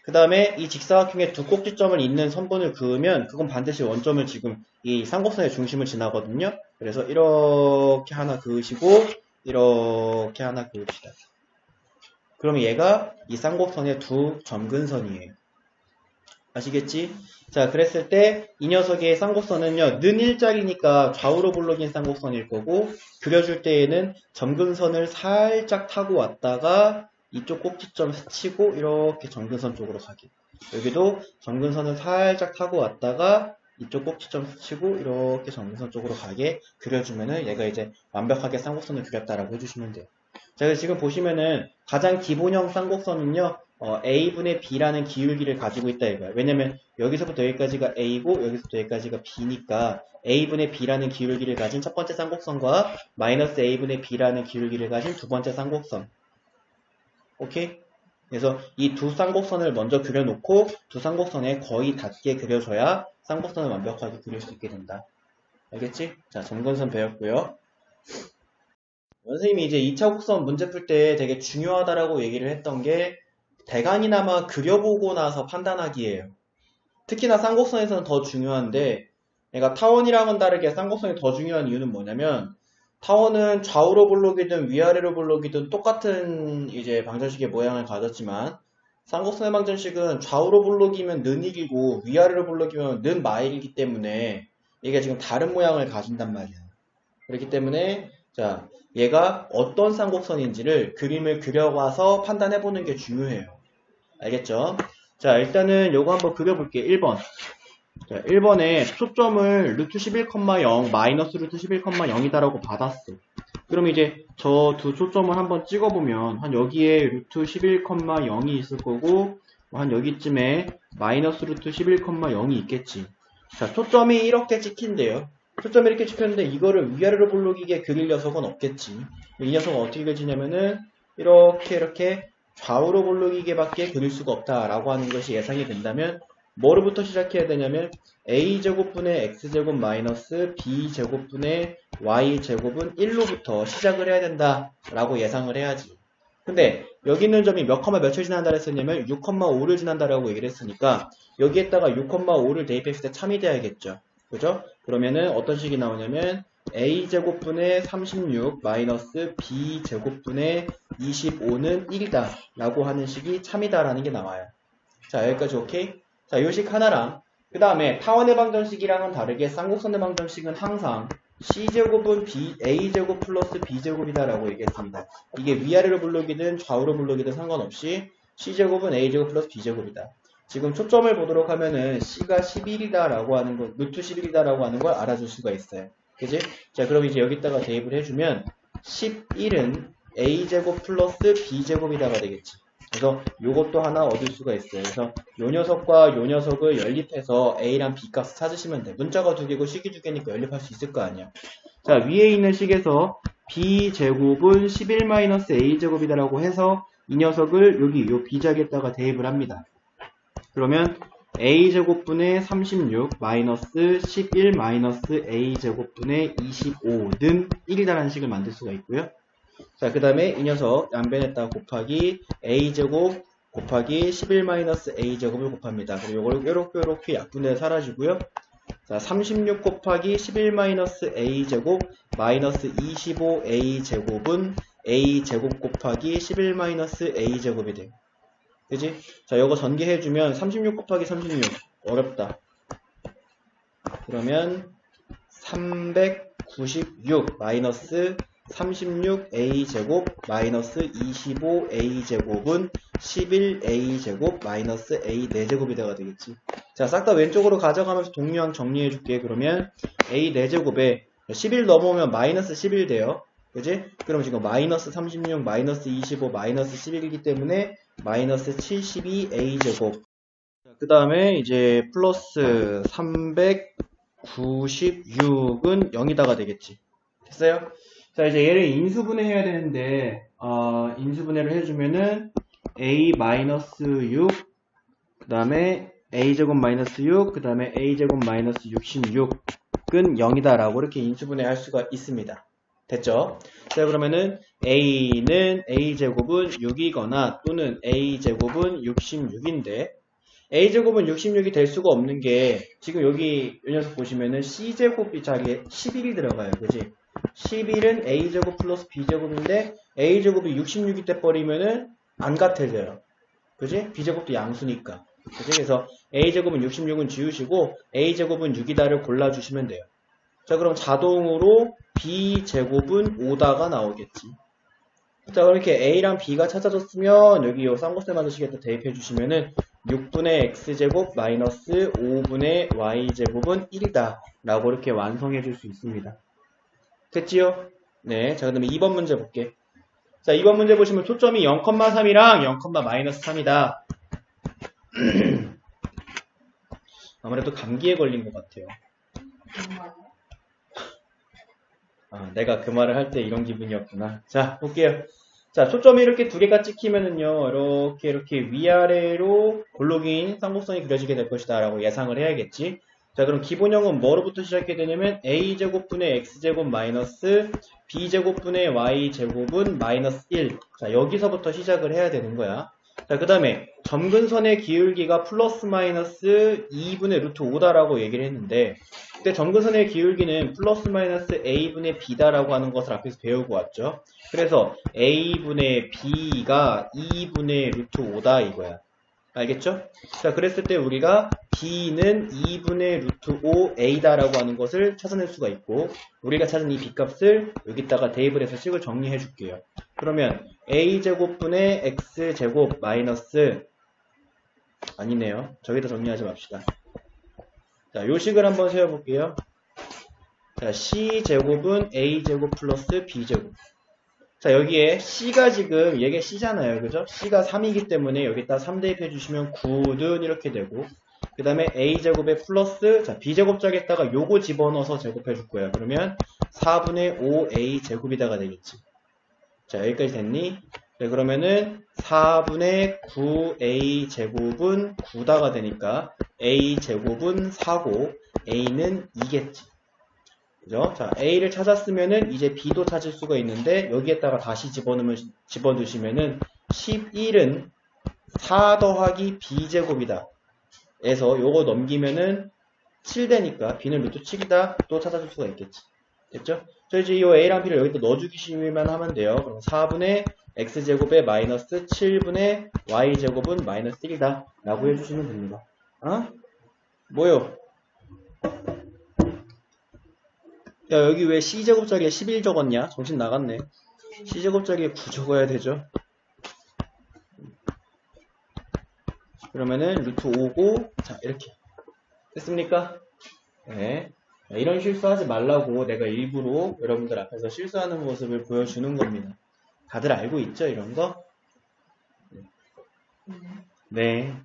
그 다음에 이 직사각형에 두 꼭지점을 잇는 선분을 그으면 그건 반드시 원점을 지금 이 쌍곡선의 중심을 지나거든요. 그래서 이렇게 하나 그으시고 이렇게 하나 그읍시다. 그러면 얘가 이 쌍곡선의 두 점근선이에요. 아시겠지? 자 그랬을 때 이 녀석의 쌍곡선은요 는 일자리니까 좌우로 볼록인 쌍곡선일 거고, 그려줄 때에는 점근선을 살짝 타고 왔다가 이쪽 꼭지점 스치고 이렇게 점근선 쪽으로 가기. 여기도 점근선을 살짝 타고 왔다가 이쪽 꼭지점 스치고 이렇게 점근선 쪽으로 가게 그려주면은 얘가 이제 완벽하게 쌍곡선을 그렸다라고 해주시면 돼요. 자, 그래서 지금 보시면은 가장 기본형 쌍곡선은요 a분의 b라는 기울기를 가지고 있다 이거야. 왜냐면 여기서부터 여기까지가 a고 여기서부터 여기까지가 b니까 a분의 b라는 기울기를 가진 첫 번째 쌍곡선과 마이너스 a분의 b라는 기울기를 가진 두 번째 쌍곡선. 오케이? 그래서 이 두 쌍곡선을 먼저 그려놓고 두 쌍곡선에 거의 닿게 그려줘야 쌍곡선을 완벽하게 그릴 수 있게 된다. 알겠지? 자, 점근선 배웠고요. 선생님이 이제 2차 곡선 문제 풀 때 되게 중요하다라고 얘기를 했던 게 대강이나마 그려보고 나서 판단하기예요. 특히나 쌍곡선에서는 더 중요한데 그러니까 타원이랑은 다르게 쌍곡선이 더 중요한 이유는 뭐냐면 타원은 좌우로 볼록이든 위아래로 볼록이든 똑같은 이제 방정식의 모양을 가졌지만 쌍곡선의 방정식은 좌우로 볼록이면 는 1이고 위아래로 볼록이면 는 마일이기 때문에 이게 지금 다른 모양을 가진단 말이야. 그렇기 때문에 자 얘가 어떤 쌍곡선인지를 그림을 그려와서 판단해보는 게 중요해요. 알겠죠? 자 일단은 요거 한번 그려볼게요. 1번. 자, 1번에 초점을 루트 11,0 마이너스 루트 11,0이다라고 받았어. 그럼 이제 저 두 초점을 한번 찍어보면 한 여기에 루트 11,0이 있을 거고 한 여기쯤에 마이너스 루트 11,0이 있겠지. 자, 초점이 이렇게 찍힌대요. 초점이 이렇게 찍혔는데 이거를 위아래로 볼록이게 그릴 녀석은 없겠지. 이 녀석은 어떻게 그려지냐면은 이렇게 좌우로 볼록이게밖에 그릴 수가 없다라고 하는 것이 예상이 된다면 뭐로부터 시작해야 되냐면 a제곱분의 x제곱 마이너스 b제곱분의 y제곱은 1로부터 시작을 해야 된다라고 예상을 해야지. 근데 여기 있는 점이 몇 컴마 몇을 지난다고 했었냐면 6,5를 지난다라고 얘기를 했으니까 여기에다가 6,5를 대입했을 때 참이 돼야겠죠. 그죠? 그러면은 어떤 식이 나오냐면 a제곱분의 36 마이너스 b제곱분의 25는 1이다 라고 하는 식이 참이다라는 게 나와요. 자 여기까지 오케이? 자 요식 하나랑 그 다음에 타원의 방정식이랑은 다르게 쌍곡선의 방정식은 항상 c제곱은 a제곱 플러스 b제곱이다 라고 얘기했습니다. 이게 위아래로 볼록이든 좌우로 볼록이든 상관없이 c제곱은 a제곱 플러스 b제곱이다. 지금 초점을 보도록 하면은 c가 11이다 라고 하는 거, 루트 11이다 라고 하는 걸 알아줄 수가 있어요. 그지? 자 그럼 이제 여기다가 대입을 해주면 11은 a제곱 플러스 b제곱이다가 되겠지. 그래서 요것도 하나 얻을 수가 있어요. 그래서 요 녀석과 요 녀석을 연립해서 a랑 b 값을 찾으시면 돼. 문자가 두 개고 식이 두 개니까 연립할 수 있을 거 아니야. 자 위에 있는 식에서 b제곱은 11-a제곱이다라고 해서 이 녀석을 여기 요 b작에다가 대입을 합니다. 그러면 a제곱분의 36 마이너스 11 마이너스 a제곱분의 25는 1이다라는 식을 만들 수가 있고요. 자, 그 다음에 이 녀석 양변에다가 곱하기 a제곱 곱하기 11-a제곱을 곱합니다. 그리고 이걸 요렇게 약분해 사라지고요. 자, 36 곱하기 11-a제곱 마이너스 25a제곱은 a제곱 곱하기 11-a제곱이 돼요. 그지? 자, 요거 전개해주면 36 곱하기 36 어렵다. 그러면 396 마이너스 36a제곱 마이너스 25a제곱은 11a제곱 마이너스 a 4제곱이 되겠지. 자, 싹 다 왼쪽으로 가져가면서 동류항 정리해줄게. 그러면 a 4제곱에 11 넘어오면 마이너스 11 돼요. 그지? 그럼 지금 마이너스 36, 마이너스 25, 마이너스 11이기 때문에 마이너스 72a제곱. 그 다음에 이제 플러스 396은 0이다가 되겠지. 됐어요? 자, 이제 얘를 인수분해 해야 되는데, 인수분해를 해주면은, a-6, 그 다음에 a제곱 마이너스 6, 그 다음에 a제곱 마이너스 66은 0이다라고 이렇게 인수분해 할 수가 있습니다. 됐죠? 자, 그러면은, a는 a제곱은 6이거나 또는 a제곱은 66인데, a제곱은 66이 될 수가 없는 게, 지금 여기 이 녀석 보시면은 c제곱이 자리에 11이 들어가요. 그지? 11은 a제곱 플러스 b제곱인데 a제곱이 66이 돼버리면은 안 같아져요. 그지? b제곱도 양수니까. 그지? 그래서 a제곱은 66은 지우시고 a제곱은 6이다를 골라주시면 돼요. 자 그럼 자동으로 b제곱은 5다가 나오겠지. 자 그럼 이렇게 a랑 b가 찾아졌으면 여기 요 쌍곡선 만드시겠다 대입해주시면은 6분의 x제곱 마이너스 5분의 y제곱은 1이다 라고 이렇게 완성해 줄 수 있습니다. 됐지요? 네. 자, 그 다음에 2번 문제 볼게. 자, 이번 문제 보시면 초점이 0,3이랑 0,-3이다. 아무래도 감기에 걸린 것 같아요. 내가 그 말을 할 때 이런 기분이었구나. 자, 볼게요. 자, 초점이 이렇게 두 개가 찍히면은요, 이렇게 위아래로 볼록인 쌍곡선이 그려지게 될 것이다 라고 예상을 해야겠지. 자, 그럼 기본형은 뭐로부터 시작해야 되냐면 a제곱분의 x제곱 마이너스 b제곱분의 y제곱은 마이너스 1. 자, 여기서부터 시작을 해야 되는 거야. 자, 그 다음에 점근선의 기울기가 플러스 마이너스 2분의 루트 5다라고 얘기를 했는데, 그때 점근선의 기울기는 플러스 마이너스 a분의 b다라고 하는 것을 앞에서 배우고 왔죠. 그래서 a분의 b가 2분의 루트 5다 이거야. 알겠죠? 자, 그랬을 때 우리가 b는 2분의 루트 5a다라고 하는 것을 찾아낼 수가 있고, 우리가 찾은 이 b값을 여기다가 대입을 해서 식을 정리해 줄게요. 그러면 a제곱분의 x제곱 마이너스, 아니네요. 저기다 정리하지 맙시다. 자, 요 식을 한번 세워볼게요. 자, c제곱은 a제곱 플러스 b제곱. 자, 여기에 c가 지금 얘가 c잖아요. 그죠? c가 3이기 때문에 여기다 3 대입해 주시면 9는 이렇게 되고, 그 다음에 a제곱에 플러스, 자, b제곱짝에다가 요거 집어넣어서 제곱해 줄 거예요. 그러면 4분의 5a제곱이다가 되겠지. 자, 여기까지 됐니? 네, 그러면은 4분의 9a제곱은 9다가 되니까 a제곱은 4고 a는 2겠지. 그죠? 자, a를 찾았으면은 이제 b도 찾을 수가 있는데 여기에다가 다시 집어넣으시면은 11은 4 더하기 b제곱이다. 에서 요거 넘기면은 7되니까 b는 루트 7이다. 또 찾아줄 수가 있겠지. 됐죠? 저 이제 이 a랑 b를 여기다 넣어주기만 하면 돼요. 그럼 4분의 x제곱에 마이너스 7분의 y제곱은 마이너스 1이다. 라고 해주시면 됩니다. 뭐요? 야, 여기 왜 c제곱자리에 11 적었냐? 정신 나갔네. c제곱자리에 9 적어야 되죠. 그러면은 루트 5고, 자, 이렇게. 됐습니까? 네. 이런 실수하지 말라고 내가 일부러 여러분들 앞에서 실수하는 모습을 보여주는 겁니다. 다들 알고 있죠? 이런 거? 네.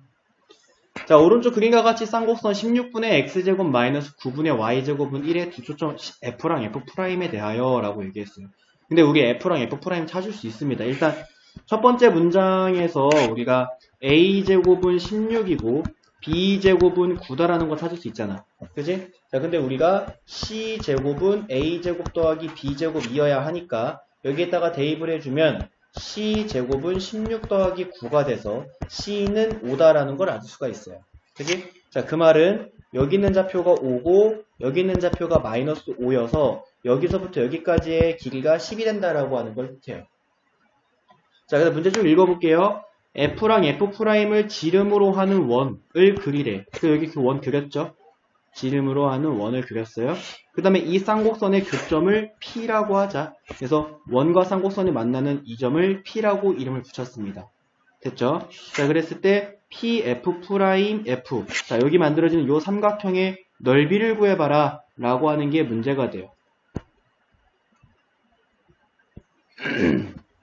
자, 오른쪽 그림과 같이 쌍곡선 16분의 x제곱 마이너스 9분의 y제곱은 1의 두 초점 f랑 f'에 대하여 라고 얘기했어요. 근데 우리 f랑 f' 찾을 수 있습니다. 일단 첫 번째 문장에서 우리가 a제곱은 16이고 b제곱은 9다라는 거 찾을 수 있잖아. 그지? 자, 근데 우리가 c제곱은 a제곱 더하기 b제곱이어야 하니까 여기에다가 대입을 해주면 c제곱은 16 더하기 9가 돼서 c는 5다라는 걸 알 수가 있어요. 그지? 자, 그 말은 여기 있는 좌표가 5고 여기 있는 좌표가 마이너스 5여서 여기서부터 여기까지의 길이가 10이 된다라고 하는 걸 뜻해요. 자, 그래서 문제 좀 읽어볼게요. f랑 f'을 지름으로 하는 원을 그리래. 그래서 여기 그 원 그렸죠? 지름으로 하는 원을 그렸어요. 그 다음에 이 쌍곡선의 교점을 P라고 하자. 그래서 원과 쌍곡선이 만나는 이 점을 P라고 이름을 붙였습니다. 됐죠? 자, 그랬을 때 PF', F. 자, 여기 만들어지는 이 삼각형의 넓이를 구해봐라. 라고 하는 게 문제가 돼요.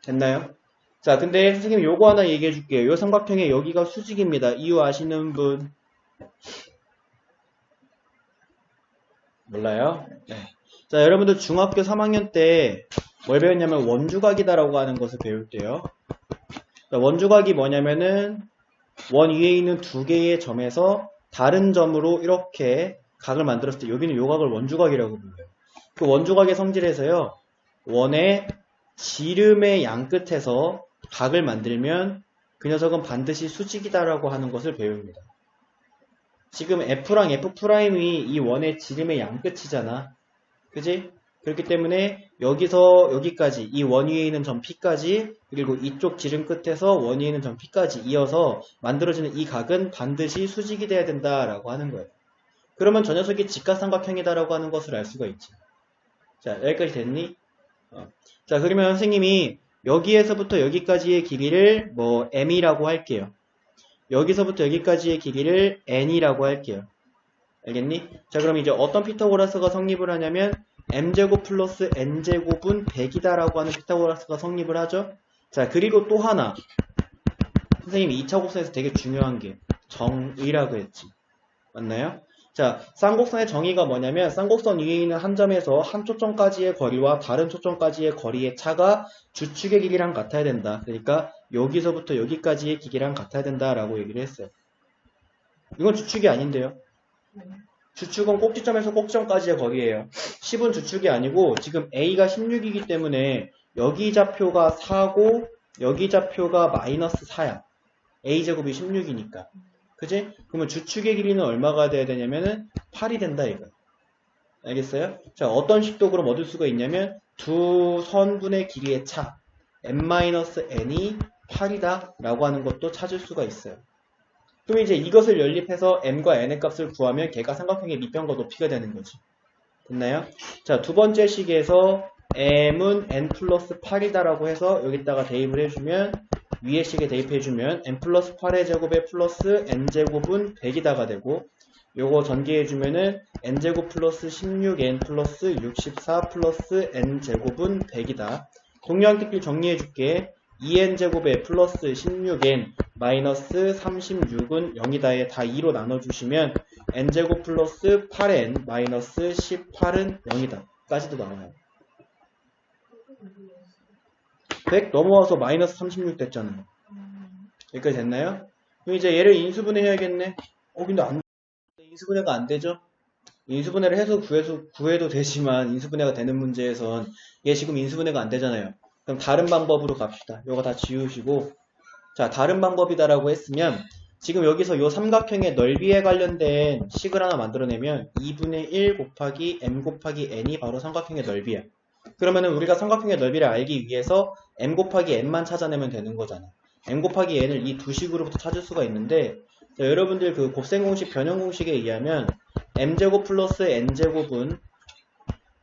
됐나요? 자, 근데 선생님 요거 하나 얘기해 줄게요. 이 삼각형의 여기가 수직입니다. 이유 아시는 분? 몰라요? 네. 자, 여러분들 중학교 3학년 때 뭘 배웠냐면 원주각이다라고 하는 것을 배울 때요. 자, 원주각이 뭐냐면은 원 위에 있는 두 개의 점에서 다른 점으로 이렇게 각을 만들었을 때 여기는 요 각을 원주각이라고 불러요. 그 원주각의 성질에서요. 원의 지름의 양 끝에서 각을 만들면 그 녀석은 반드시 수직이다라고 하는 것을 배웁니다. 지금 F랑 F'이 이 원의 지름의 양 끝이잖아. 그지? 그렇기 때문에 여기서 여기까지 이 원 위에 있는 점 P까지 그리고 이쪽 지름 끝에서 원 위에 있는 점 P까지 이어서 만들어지는 이 각은 반드시 수직이 돼야 된다라고 하는 거예요. 그러면 저 녀석이 직각삼각형이다라고 하는 것을 알 수가 있지. 자, 여기까지 됐니? 자, 그러면 선생님이 여기에서부터 여기까지의 길이를 뭐 m이라고 할게요. 여기서부터 여기까지의 길이를 n이라고 할게요. 알겠니? 자, 그럼 이제 어떤 피타고라스가 성립을 하냐면 m제곱 플러스 n제곱은 100이다 라고 하는 피타고라스가 성립을 하죠. 자, 그리고 또 하나. 선생님이 2차 곡선에서 되게 중요한 게 정의라고 했지. 맞나요? 자, 쌍곡선의 정의가 뭐냐면 쌍곡선 위에 있는 한 점에서 한 초점까지의 거리와 다른 초점까지의 거리의 차가 주축의 길이랑 같아야 된다. 그러니까 여기서부터 여기까지의 길이랑 같아야 된다라고 얘기를 했어요. 이건 주축이 아닌데요. 주축은 꼭지점에서 꼭지점까지의 거리예요. 10은 주축이 아니고 지금 A가 16이기 때문에 여기 좌표가 4고 여기 좌표가 마이너스 4야. A제곱이 16이니까. 그지? 그러면 주축의 길이는 얼마가 돼야 되냐면은 8이 된다 이거. 알겠어요? 자, 어떤 식도 그럼 얻을 수가 있냐면 두 선분의 길이의 차 n-n이 8이다 라고 하는 것도 찾을 수가 있어요. 그럼 이제 이것을 연립해서 m과 n의 값을 구하면 걔가 삼각형의 밑변과 높이가 되는 거지. 됐나요? 자, 두 번째 식에서 m은 n 플러스 8이다라고 해서 여기다가 대입을 해주면 위에 식에 대입해주면 n 플러스 8의 제곱에 플러스 n제곱은 100이다가 되고 요거 전개해주면은 n제곱 플러스 16n 플러스 64 플러스 n제곱은 100이다. 동료항끼리 정리해줄게. 2n제곱에 플러스 16n 마이너스 36은 0이다에 다 2로 나눠주시면 n제곱 플러스 8n 마이너스 18은 0이다. 까지도 나와요. 100 넘어와서 마이너스 36 됐잖아요. 여기까지 됐나요? 그럼 이제 얘를 인수분해 해야겠네. 근데 인수분해가 안 되죠? 인수분해를 해서 구해도 되지만 인수분해가 되는 문제에선 얘 지금 인수분해가 안 되잖아요. 그럼 다른 방법으로 갑시다. 요거 다 지우시고 자, 다른 방법이다라고 했으면 지금 여기서 요 삼각형의 넓이에 관련된 식을 하나 만들어내면 2분의 1 곱하기 m 곱하기 n이 바로 삼각형의 넓이야. 그러면은 우리가 삼각형의 넓이를 알기 위해서 m 곱하기 n만 찾아내면 되는 거잖아. m 곱하기 n을 이 두 식으로부터 찾을 수가 있는데 자, 여러분들 그 곱셈 공식, 변형 공식에 의하면 m제곱 플러스 n제곱은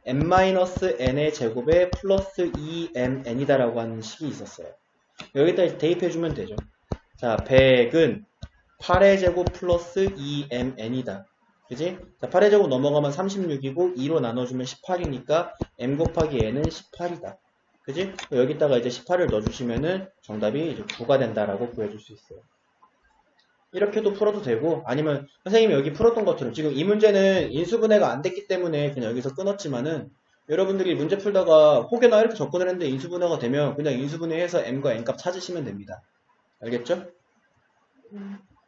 m-n의 제곱에 플러스 2mn이다라고 하는 식이 있었어요. 여기다 대입해주면 되죠. 자, 100은 8의 제곱 플러스 2mn이다. 그지? 자, 8의 제곱 넘어가면 36이고 2로 나눠주면 18이니까 m 곱하기 n은 18이다. 그지? 여기다가 이제 18을 넣어주시면은 정답이 이제 9가 된다라고 구해줄 수 있어요. 이렇게도 풀어도 되고 아니면 선생님이 여기 풀었던 것처럼 지금 이 문제는 인수분해가 안 됐기 때문에 그냥 여기서 끊었지만은 여러분들이 문제 풀다가 혹여나 이렇게 접근을 했는데 인수분해가 되면 그냥 인수분해해서 m과 n값 찾으시면 됩니다. 알겠죠?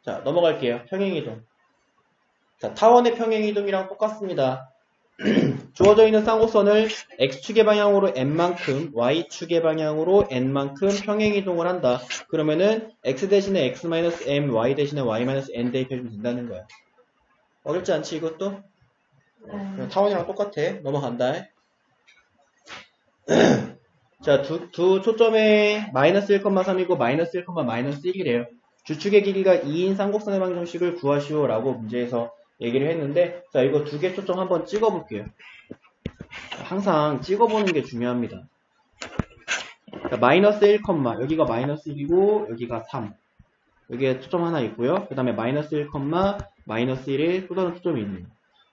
자, 넘어갈게요. 평행이동. 자, 타원의 평행이동이랑 똑같습니다. 주어져 있는 쌍곡선을 x축의 방향으로 n만큼 y축의 방향으로 n만큼 평행이동을 한다. 그러면은 x 대신에 x-m, y 대신에 y-n 대입해주면 된다는 거야. 어렵지 않지 이것도? 타원이랑 똑같아. 넘어간다. 자, 두 초점에 마이너스 1,3이고 마이너스 1, 마이너스 1이래요. 주축의 길이가 2인 쌍곡선의 방정식을 구하시오 라고 문제에서 얘기를 했는데 자, 이거 두 개 초점 한번 찍어볼게요. 항상 찍어보는 게 중요합니다. 자, 마이너스 1, 여기가 마이너스 1이고 여기가 3. 여기에 초점 하나 있고요. 그 다음에 마이너스 1, 마이너스 1에 또 다른 초점이 있네요.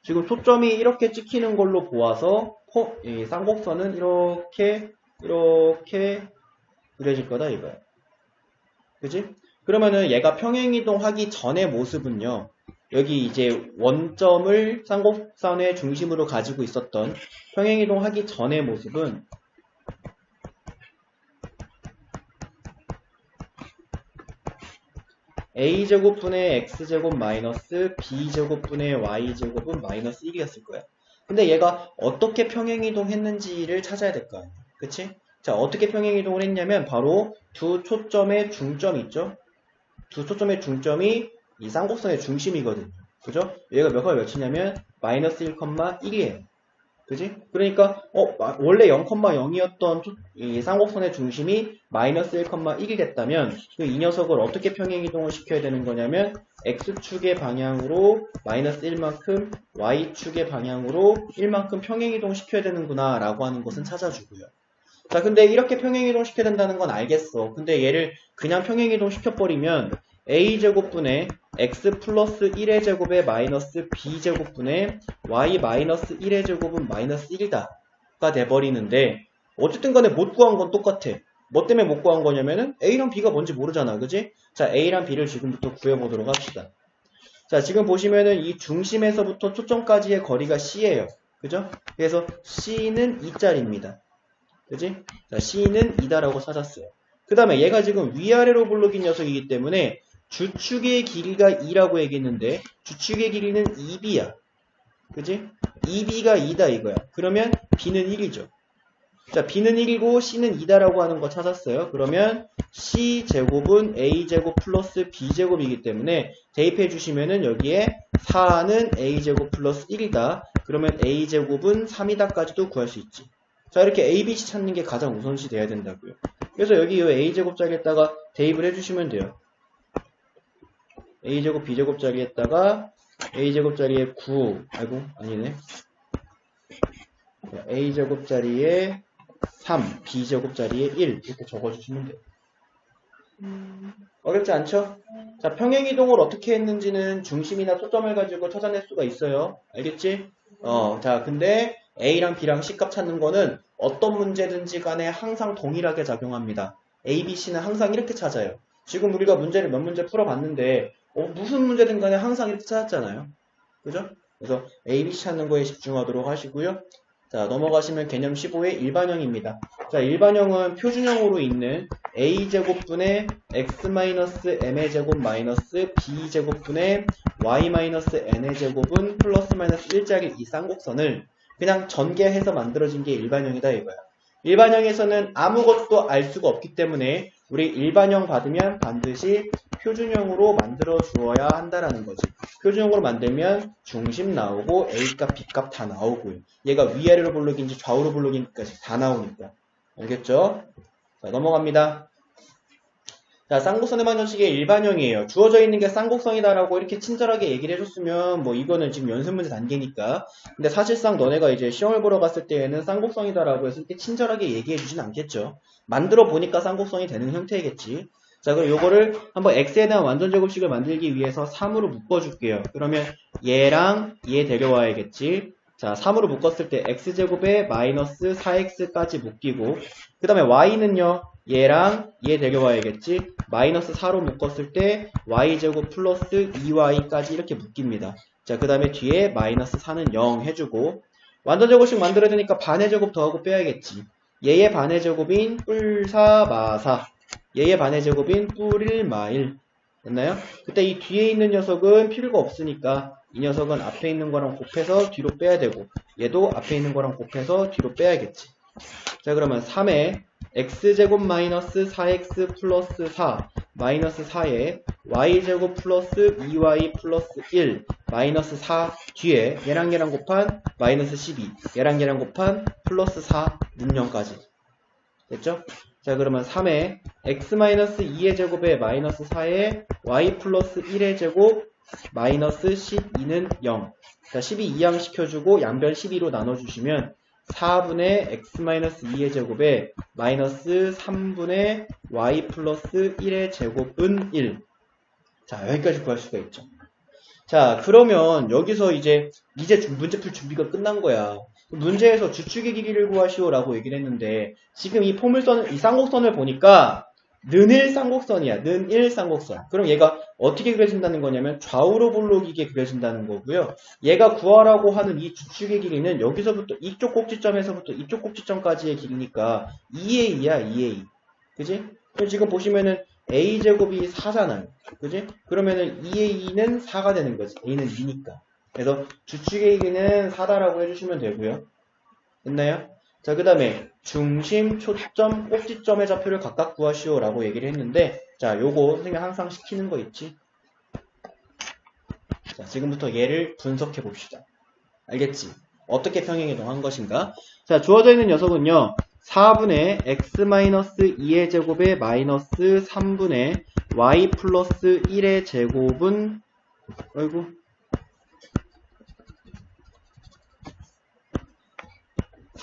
지금 초점이 이렇게 찍히는 걸로 보아서 이 쌍곡선은 이렇게 그려질 거다 이거야. 그지? 그러면은 얘가 평행이동 하기 전의 모습은요. 여기 이제 원점을 쌍곡선의 중심으로 가지고 있었던 평행이동 하기 전의 모습은 a제곱분의 x제곱 마이너스 b제곱분의 y제곱은 마이너스 1이었을 거야. 근데 얘가 어떻게 평행이동 했는지를 찾아야 될 거 아니야. 그치? 자, 어떻게 평행이동을 했냐면 바로 두 초점의 중점 있죠? 두 초점의 중점이 이 쌍곡선의 중심이거든요. 그죠? 얘가 몇 컴마 몇이냐면 마이너스 1,1이에요. 그지? 그러니까 원래 0,0이었던 이 쌍곡선의 중심이 마이너스 1,1이 됐다면 이 녀석을 어떻게 평행이동을 시켜야 되는 거냐면 x축의 방향으로 마이너스 1만큼 y축의 방향으로 1만큼 평행이동 시켜야 되는구나 라고 하는 것은 찾아주고요. 자, 근데 이렇게 평행이동 시켜야 된다는 건 알겠어. 근데 얘를 그냥 평행이동 시켜버리면 a제곱분의 x 플러스 1의 제곱에 마이너스 b제곱분의 y 마이너스 1의 제곱은 마이너스 1이다 가 돼버리는데 어쨌든 간에 못 구한 건 똑같아. 뭐 때문에 못 구한 거냐면은 A랑 B가 뭔지 모르잖아. 그지? 자, A랑 B를 지금부터 구해보도록 합시다. 자, 지금 보시면은 이 중심에서부터 초점까지의 거리가 C예요. 그죠? 그래서 C는 2짜리입니다. 그지? 자, C는 2다라고 찾았어요. 그 다음에 얘가 지금 위아래로 블록인 녀석이기 때문에 주축의 길이가 2라고 얘기했는데 주축의 길이는 2B야. 그지? 2B가 2다 이거야. 그러면 B는 1이죠. 자, B는 1이고 C는 2다라고 하는 거 찾았어요. 그러면 C제곱은 A제곱 플러스 B제곱이기 때문에 대입해 주시면은 여기에 4는 A제곱 플러스 1이다. 그러면 A제곱은 3이다까지도 구할 수 있지. 자, 이렇게 A, B, C 찾는 게 가장 우선시 돼야 된다고요. 그래서 여기 이 A제곱 자리에다가 대입을 해주시면 돼요. A제곱 B제곱 자리에다가 A제곱 자리에 9, 아이고, 아니네. A제곱 자리에 3, B제곱 자리에 1 이렇게 적어주시면 돼요. 어렵지 않죠? 자, 평행이동을 어떻게 했는지는 중심이나 초점을 가지고 찾아낼 수가 있어요. 알겠지? 자, 근데 A랑 B랑 C값 찾는 거는 어떤 문제든지 간에 항상 동일하게 작용합니다. A, B, C는 항상 이렇게 찾아요. 지금 우리가 문제를 몇 문제 풀어봤는데 무슨 문제든 간에 항상 이렇게 찾았잖아요. 그죠? 그래서 A, B, C 찾는 거에 집중하도록 하시고요. 자, 넘어가시면 개념 15의 일반형입니다. 자, 일반형은 표준형으로 있는 a제곱분의 x-m의 제곱 마이너스 b제곱분의 y-n의 제곱은 플러스 마이너스 1짜리 이 쌍곡선을 그냥 전개해서 만들어진 게 일반형이다 이거야. 일반형에서는 아무것도 알 수가 없기 때문에 우리 일반형 받으면 반드시 표준형으로 만들어 주어야 한다라는 거지. 표준형으로 만들면 중심 나오고 A값, B값 다 나오고요. 얘가 위아래로 블록인지 좌우로 블록인지까지 다 나오니까. 알겠죠? 자, 넘어갑니다. 자, 쌍곡선의 반전식의 일반형이에요. 주어져 있는 게 쌍곡선이다라고 이렇게 친절하게 얘기를 해줬으면 뭐 이거는 지금 연습문제 단계니까. 근데 사실상 너네가 이제 시험을 보러 갔을 때에는 쌍곡선이다라고 해서 이렇게 친절하게 얘기해주진 않겠죠. 만들어 보니까 쌍곡선이 되는 형태이겠지. 자, 그럼 요거를 한번 x에 대한 완전제곱식을 만들기 위해서 3으로 묶어줄게요. 그러면 얘랑 얘 데려와야겠지. 자, 3으로 묶었을 때 x제곱에 마이너스 4x까지 묶이고 그 다음에 y는요. 얘랑 얘 데려와야겠지. 마이너스 4로 묶었을 때 y제곱 플러스 2y까지 이렇게 묶입니다. 자, 그 다음에 뒤에 마이너스 4는 0 해주고 완전제곱식 만들어야 되니까 반의 제곱 더하고 빼야겠지. 얘의 반의 제곱인 뿔4 마사 얘의 반의 제곱인 뿔1 마1 됐나요? 그때 이 뒤에 있는 녀석은 필요가 없으니까 이 녀석은 앞에 있는 거랑 곱해서 뒤로 빼야 되고 얘도 앞에 있는 거랑 곱해서 뒤로 빼야겠지. 자, 그러면 3에 x제곱 마이너스 4x 플러스 4 마이너스 4에 y제곱 플러스 2y 플러스 1 마이너스 4 뒤에 얘랑 얘랑 곱한 마이너스 12 얘랑 얘랑 곱한 플러스 4 문형까지 됐죠? 자, 그러면 3에 x 마이너스 2의 제곱에 마이너스 4에 y 플러스 1의 제곱 마이너스 12는 0. 자, 12 이항 시켜주고 양변 12로 나눠주시면 4분의 x-2의 제곱에 마이너스 3분의 y 플러스 1의 제곱은 1. 자, 여기까지 구할 수가 있죠. 자, 그러면 여기서 이제 문제 풀 준비가 끝난 거야. 문제에서 주축의 길이를 구하시오라고 얘기를 했는데 지금 이 포물선, 이 쌍곡선을 보니까 는1 쌍곡선이야. 는1 쌍곡선. 그럼 얘가 어떻게 그려진다는 거냐면 좌우로 볼록이게 그려진다는 거고요. 얘가 구하라고 하는 이 주축의 길이는 여기서부터 이쪽 꼭지점에서부터 이쪽 꼭지점까지의 길이니까 2a야, 2a. 그지? 그럼 지금 보시면은 a제곱이 4잖아요. 그지? 그러면은 2a는 4가 되는 거지. a는 2니까. 그래서 주축의 길이는 4다라고 해주시면 되고요. 됐나요? 자, 그 다음에 중심, 초점, 꼭지점의 좌표를 각각 구하시오 라고 얘기를 했는데 자, 요거 선생님이 항상 시키는 거 있지? 자, 지금부터 얘를 분석해 봅시다. 알겠지? 어떻게 평행이동한 것인가? 자, 주어져 있는 녀석은요 4분의 x-2의 제곱에 마이너스 3분의 y 플러스 1의 제곱은 아이고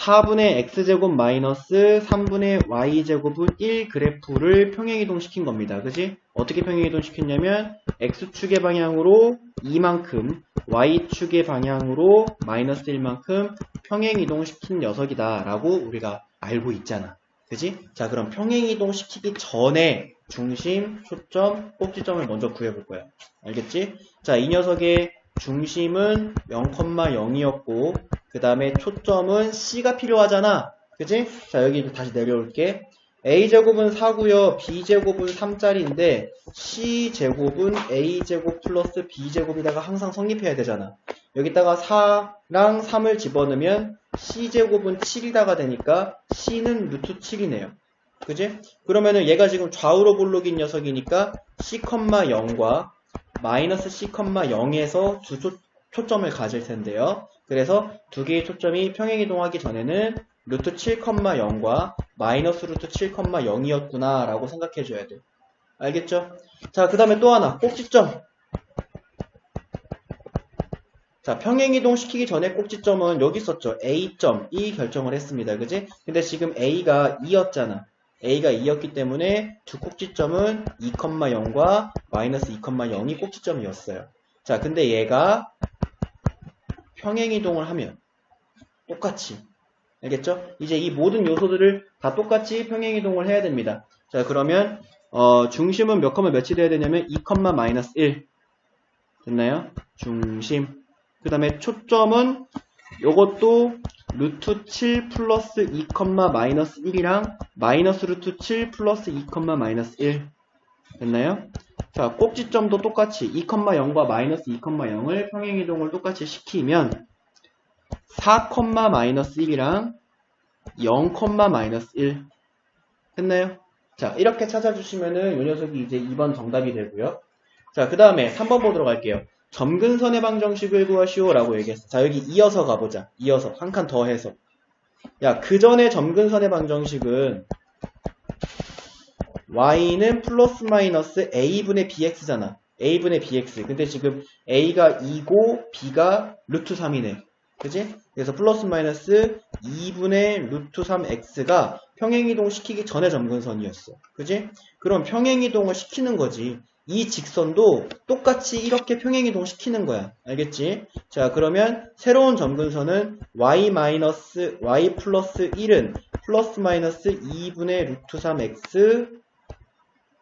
4분의 x제곱 마이너스 3분의 y제곱은 1 그래프를 평행이동시킨 겁니다. 그지? 어떻게 평행이동시켰냐면 x축의 방향으로 2만큼 y축의 방향으로 마이너스 1만큼 평행이동시킨 녀석이다 라고 우리가 알고 있잖아. 그지? 자, 그럼 평행이동 시키기 전에 중심, 초점, 꼭지점을 먼저 구해볼 거야. 알겠지? 자, 이 녀석의 중심은 0,0이었고 그 다음에 초점은 C가 필요하잖아. 그지? 자, 여기 다시 내려올게. A제곱은 4고요. B제곱은 3짜리인데 C제곱은 A제곱 플러스 B제곱이다가 항상 성립해야 되잖아. 여기다가 4랑 3을 집어넣으면 C제곱은 7이다가 되니까 C는 루트 7이네요. 그지? 그러면은 얘가 지금 좌우로 볼록인 녀석이니까 C,0과 마이너스 C,0에서 두 초점을 가질 텐데요. 그래서 두 개의 초점이 평행이동하기 전에는 루트 7,0과 마이너스 루트 7,0이었구나 라고 생각해줘야 돼. 알겠죠? 자, 그 다음에 또 하나 꼭지점. 자, 평행이동 시키기 전에 꼭지점은 여기 있었죠. A점이 결정을 했습니다. 그지? 근데 지금 A가 2였잖아. A가 2였기 때문에 두 꼭지점은 2,0과 마이너스 2,0이 꼭지점이었어요. 자, 근데 얘가 평행이동을 하면 똑같이. 알겠죠? 이제 이 모든 요소들을 다 똑같이 평행이동을 해야 됩니다. 자, 그러면 중심은 몇 컴마 몇이 돼야 되냐면 2, 마이너스 1. 됐나요? 중심. 그 다음에 초점은 요것도 루트 7 플러스 2, 마이너스 1이랑 마이너스 루트 7 플러스 2, 마이너스 1. 됐나요? 자, 꼭지점도 똑같이 2, 0과 마이너스 2, 0을 평행이동을 똑같이 시키면 4, 마이너스 1이랑 0, 마이너스 1. 됐나요? 자, 이렇게 찾아주시면은 이 녀석이 이제 2번 정답이 되고요. 자, 그 다음에 3번 보도록 할게요. 점근선의 방정식을 구하시오 라고 얘기했어. 자, 여기 이어서 가보자. 이어서 한 칸 더 해서. 야, 그 전에 점근선의 방정식은 y는 플러스 마이너스 a분의 bx잖아. a분의 bx. 근데 지금 a가 2고 b가 루트 3이네. 그지? 그래서 플러스 마이너스 2분의 루트 3x가 평행이동 시키기 전에 점근선이었어. 그지? 그럼 평행이동을 시키는 거지. 이 직선도 똑같이 이렇게 평행이동 시키는 거야. 알겠지? 자, 그러면 새로운 점근선은 y 플러스 1은 플러스 마이너스 2분의 루트 3x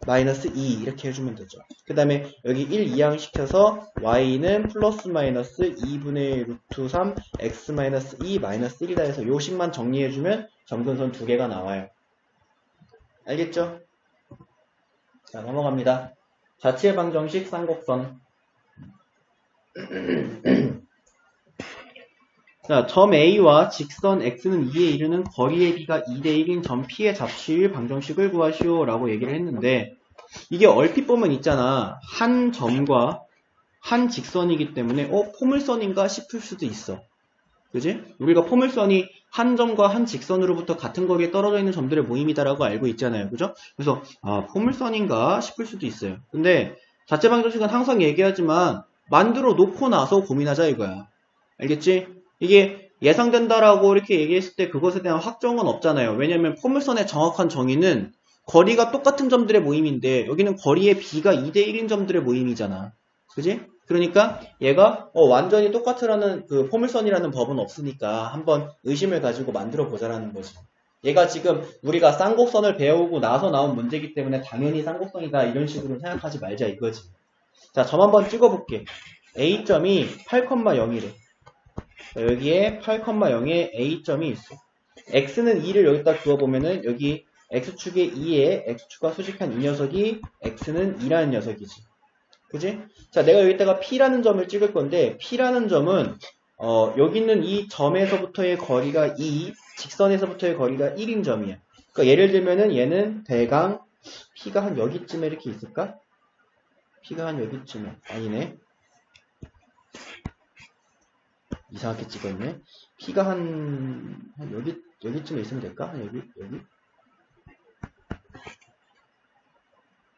마이너스 2 이렇게 해주면 되죠. 그 다음에 여기 1 이항시켜서 y는 플러스 마이너스 2분의 루트 3 x 마이너스 2 마이너스 1이다 해서 요 식만 정리해주면 점근선 두 개가 나와요. 알겠죠? 자, 넘어갑니다. 자치의 방정식 쌍곡선. 자, 점 A와 직선 X는 2에 이르는 거리의 B가 2대 1인 점 P의 자취의 방정식을 구하시오 라고 얘기를 했는데 이게 얼핏 보면 있잖아. 한 점과 한 직선이기 때문에 포물선인가 싶을 수도 있어. 그지? 우리가 포물선이 한 점과 한 직선으로부터 같은 거리에 떨어져 있는 점들의 모임이다라고 알고 있잖아요. 그죠? 그래서 포물선인가 싶을 수도 있어요. 근데 자체 방정식은 항상 얘기하지만 만들어 놓고 나서 고민하자 이거야. 알겠지? 이게 예상된다라고 이렇게 얘기했을 때 그것에 대한 확정은 없잖아요. 왜냐면 포물선의 정확한 정의는 거리가 똑같은 점들의 모임인데 여기는 거리의 B가 2대 1인 점들의 모임이잖아. 그지? 그러니까 얘가 완전히 똑같으라는 그 포물선이라는 법은 없으니까 한번 의심을 가지고 만들어 보자라는 거지. 얘가 지금 우리가 쌍곡선을 배우고 나서 나온 문제이기 때문에 당연히 쌍곡선이다 이런 식으로 생각하지 말자 이거지. 자, 점 한번 찍어볼게. A점이 8,0이래. 여기에 8,0에 A점이 있어. X는 2를 여기다 그어보면은 여기 X축에 2에 X축과 수직한 이 녀석이 X는 2라는 녀석이지. 그지? 자, 내가 여기다가 P라는 점을 찍을 건데 P라는 점은 여기 있는 이 점에서부터의 거리가 2, 직선에서부터의 거리가 1인 점이야. 그러니까 예를 들면은 얘는 대강 P가 한 여기쯤에 이렇게 있을까? P가 한 여기쯤에. 아니네. 이상하게 찍어있네. P가 한 여기쯤에 있으면 될까? 여기?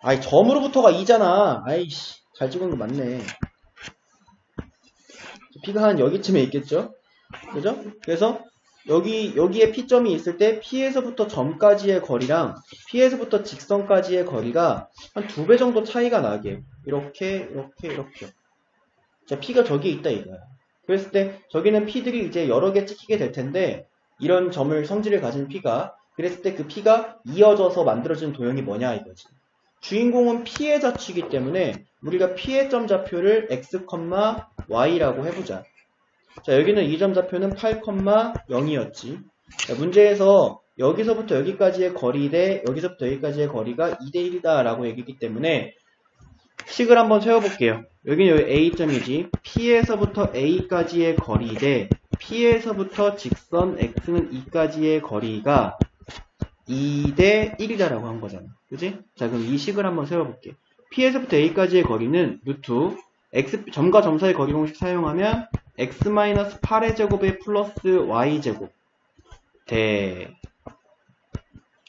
아이, 점으로부터가 2잖아. 아이씨, 잘 찍은 거 맞네. P가 한 여기쯤에 있겠죠? 그죠? 그래서 여기에 P점이 있을 때 P에서부터 점까지의 거리랑 P에서부터 직선까지의 거리가 한 2배 정도 차이가 나게. 이렇게. 자, P가 저기에 있다 이거야. 그랬을 때 저기는 P들이 이제 여러 개 찍히게 될 텐데 이런 점을 성질을 가진 P가 그랬을 때 그 P가 이어져서 만들어지는 도형이 뭐냐 이거지. 주인공은 P의 자취이기 때문에 우리가 P의 점 좌표를 x, y라고 해보자. 자, 여기는 이 점 좌표는 8, 0이었지. 자, 문제에서 여기서부터 여기까지의 거리 대 여기서부터 여기까지의 거리가 2대 1이다 라고 얘기했기 때문에 식을 한번 세워볼게요. 여기는 여기 A점이지. P에서부터 A까지의 거리 대 P에서부터 직선 X는 2까지의 거리가 2대 1이다라고 한 거잖아. 그지? 자, 그럼 이 식을 한번 세워볼게. P에서부터 A까지의 거리는 루트 X, 점과 점 사이 거리 공식 사용하면 X-8의 제곱에 플러스 Y제곱 대.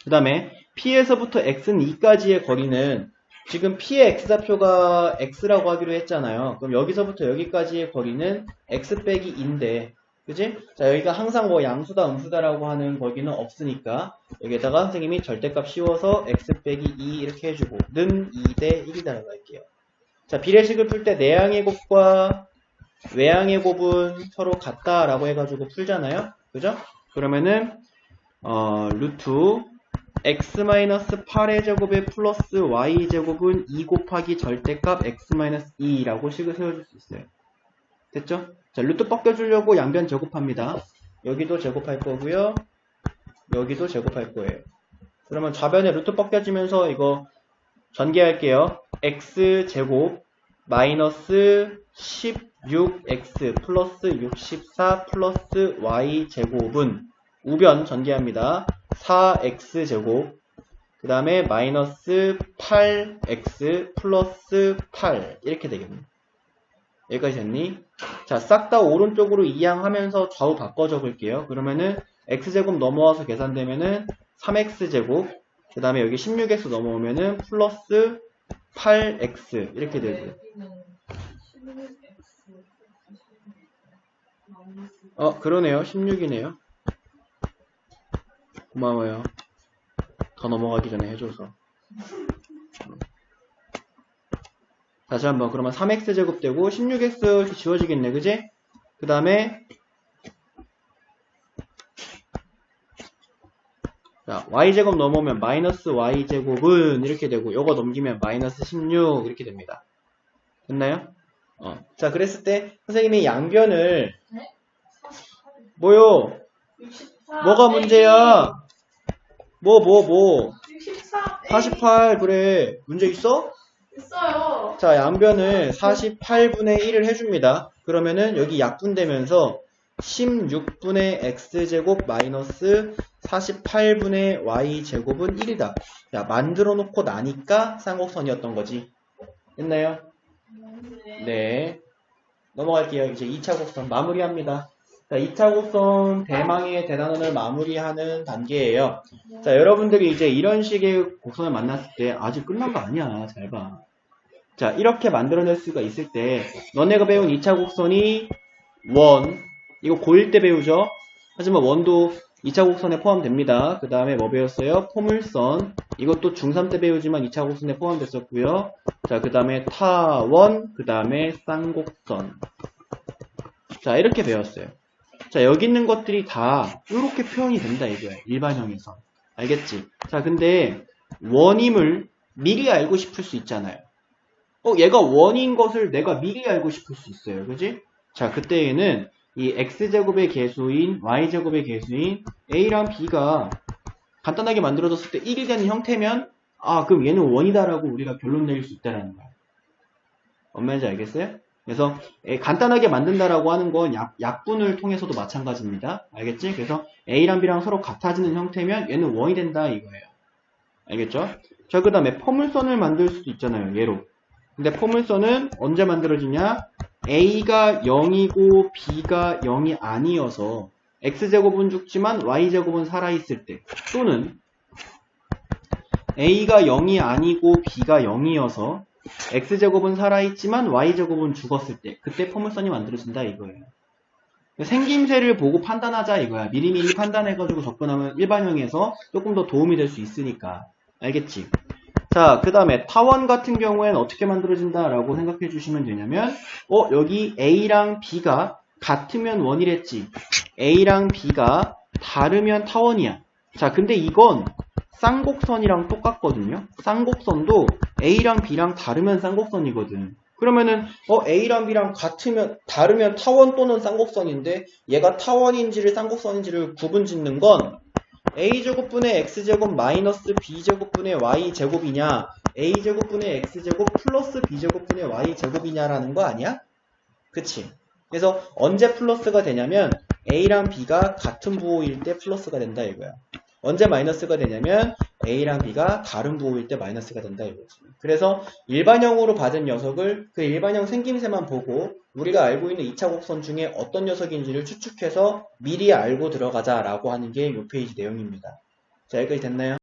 그 다음에 P에서부터 X는 2까지의 거리는 지금 P의 X좌표가 X라고 하기로 했잖아요. 그럼 여기서부터 여기까지의 거리는 X 빼기 2인데, 그지? 자, 여기가 항상 뭐 양수다, 음수다라고 하는 거기는 없으니까, 여기에다가 선생님이 절대값 씌워서 X 빼기 2 이렇게 해주고, 는 2대 1이다라고 할게요. 자, 비례식을 풀 때 내항의 곱과 외항의 곱은 서로 같다라고 해가지고 풀잖아요. 그죠? 그러면은, 루트, x-8의 제곱에 플러스 y제곱은 2 곱하기 절대값 x-2라고 식을 세워줄 수 있어요. 됐죠? 자, 루트 벗겨주려고 양변 제곱합니다. 여기도 제곱할 거고요. 여기도 제곱할 거예요. 그러면 좌변에 루트 벗겨지면서 이거 전개할게요. x제곱 마이너스 16x 플러스 64 플러스 y제곱은 우변 전개합니다. 4x제곱 그 다음에 마이너스 8x 플러스 8 이렇게 되겠네. 여기까지 됐니? 자, 싹 다 오른쪽으로 이항하면서 좌우 바꿔 적을게요. 그러면은 x제곱 넘어와서 계산되면은 3x제곱 그 다음에 여기 16x 넘어오면은 플러스 8x 이렇게 되고요. 그러네요. 16이네요. 고마워요. 더 넘어가기 전에 해줘서. 다시 한번 그러면 3x제곱 되고 16x 이렇게 지워지겠네. 그지? 그 다음에 자, y제곱 넘어오면 마이너스 y제곱은 이렇게 되고 요거 넘기면 마이너스 16 이렇게 됩니다. 됐나요? 자, 그랬을 때 선생님이 양변을 뭐요? 64, 뭐가 문제야? 64, 48 그래. 문제 있어? 있어요. 자, 양변을 48분의 1을 해줍니다. 그러면은 여기 약분되면서 16분의 x제곱 마이너스 48분의 y제곱은 1이다. 야, 만들어 놓고 나니까 쌍곡선이었던 거지. 됐나요? 네. 넘어갈게요. 이제 2차 곡선 마무리합니다. 자, 2차 곡선 대망의 대단원을 마무리하는 단계예요. 자, 여러분들이 이제 이런 식의 곡선을 만났을 때 아직 끝난 거 아니야. 잘 봐. 자, 이렇게 만들어낼 수가 있을 때 너네가 배운 2차 곡선이 원, 이거 고1 때 배우죠? 하지만 원도 2차 곡선에 포함됩니다. 그 다음에 뭐 배웠어요? 포물선, 이것도 중3 때 배우지만 2차 곡선에 포함됐었고요. 자, 그 다음에 타원, 그 다음에 쌍곡선. 자, 이렇게 배웠어요. 자, 여기 있는 것들이 다 이렇게 표현이 된다 이거예요. 일반형에서. 알겠지? 자, 근데 원임을 미리 알고 싶을 수 있잖아요. 얘가 원인 것을 내가 미리 알고 싶을 수 있어요. 그지? 자, 그때에는 이 x제곱의 개수인 y제곱의 개수인 a랑 b가 간단하게 만들어졌을 때 1이 되는 형태면 그럼 얘는 원이다라고 우리가 결론 내릴 수 있다는 거야. 뭔 말인지 알겠어요? 그래서 간단하게 만든다라고 하는 건 약분을 통해서도 마찬가지입니다. 알겠지? 그래서 a랑 b랑 서로 같아지는 형태면 얘는 원이 된다 이거예요. 알겠죠? 자, 그 다음에 포물선을 만들 수도 있잖아요. 얘로. 근데 포물선은 언제 만들어지냐? a가 0이고 b가 0이 아니어서 x제곱은 죽지만 y제곱은 살아있을 때, 또는 a가 0이 아니고 b가 0이어서 x제곱은 살아있지만 y제곱은 죽었을 때, 그때 포물선이 만들어진다 이거예요. 생김새를 보고 판단하자 이거야. 미리미리 판단해가지고 접근하면 일반형에서 조금 더 도움이 될 수 있으니까. 알겠지? 자, 그 다음에 타원 같은 경우에는 어떻게 만들어진다라고 생각해 주시면 되냐면, 여기 a랑 b가 같으면 원이랬지. a랑 b가 다르면 타원이야. 자, 근데 이건 쌍곡선이랑 똑같거든요. 쌍곡선도 A랑 B랑 다르면 쌍곡선이거든. 그러면은 A랑 B랑 다르면 타원 또는 쌍곡선인데 얘가 타원인지를 쌍곡선인지를 구분 짓는 건 A제곱분의 X제곱 마이너스 B제곱분의 Y제곱이냐 A제곱분의 X제곱 플러스 B제곱분의 Y제곱이냐라는 거 아니야? 그치? 그래서 언제 플러스가 되냐면 A랑 B가 같은 부호일 때 플러스가 된다 이거야. 언제 마이너스가 되냐면 A랑 B가 다른 부호일 때 마이너스가 된다 이거지. 그래서 일반형으로 받은 녀석을 그 일반형 생김새만 보고 우리가 알고 있는 2차 곡선 중에 어떤 녀석인지를 추측해서 미리 알고 들어가자라고 하는 게 이 페이지 내용입니다. 자, 여기까지 됐나요?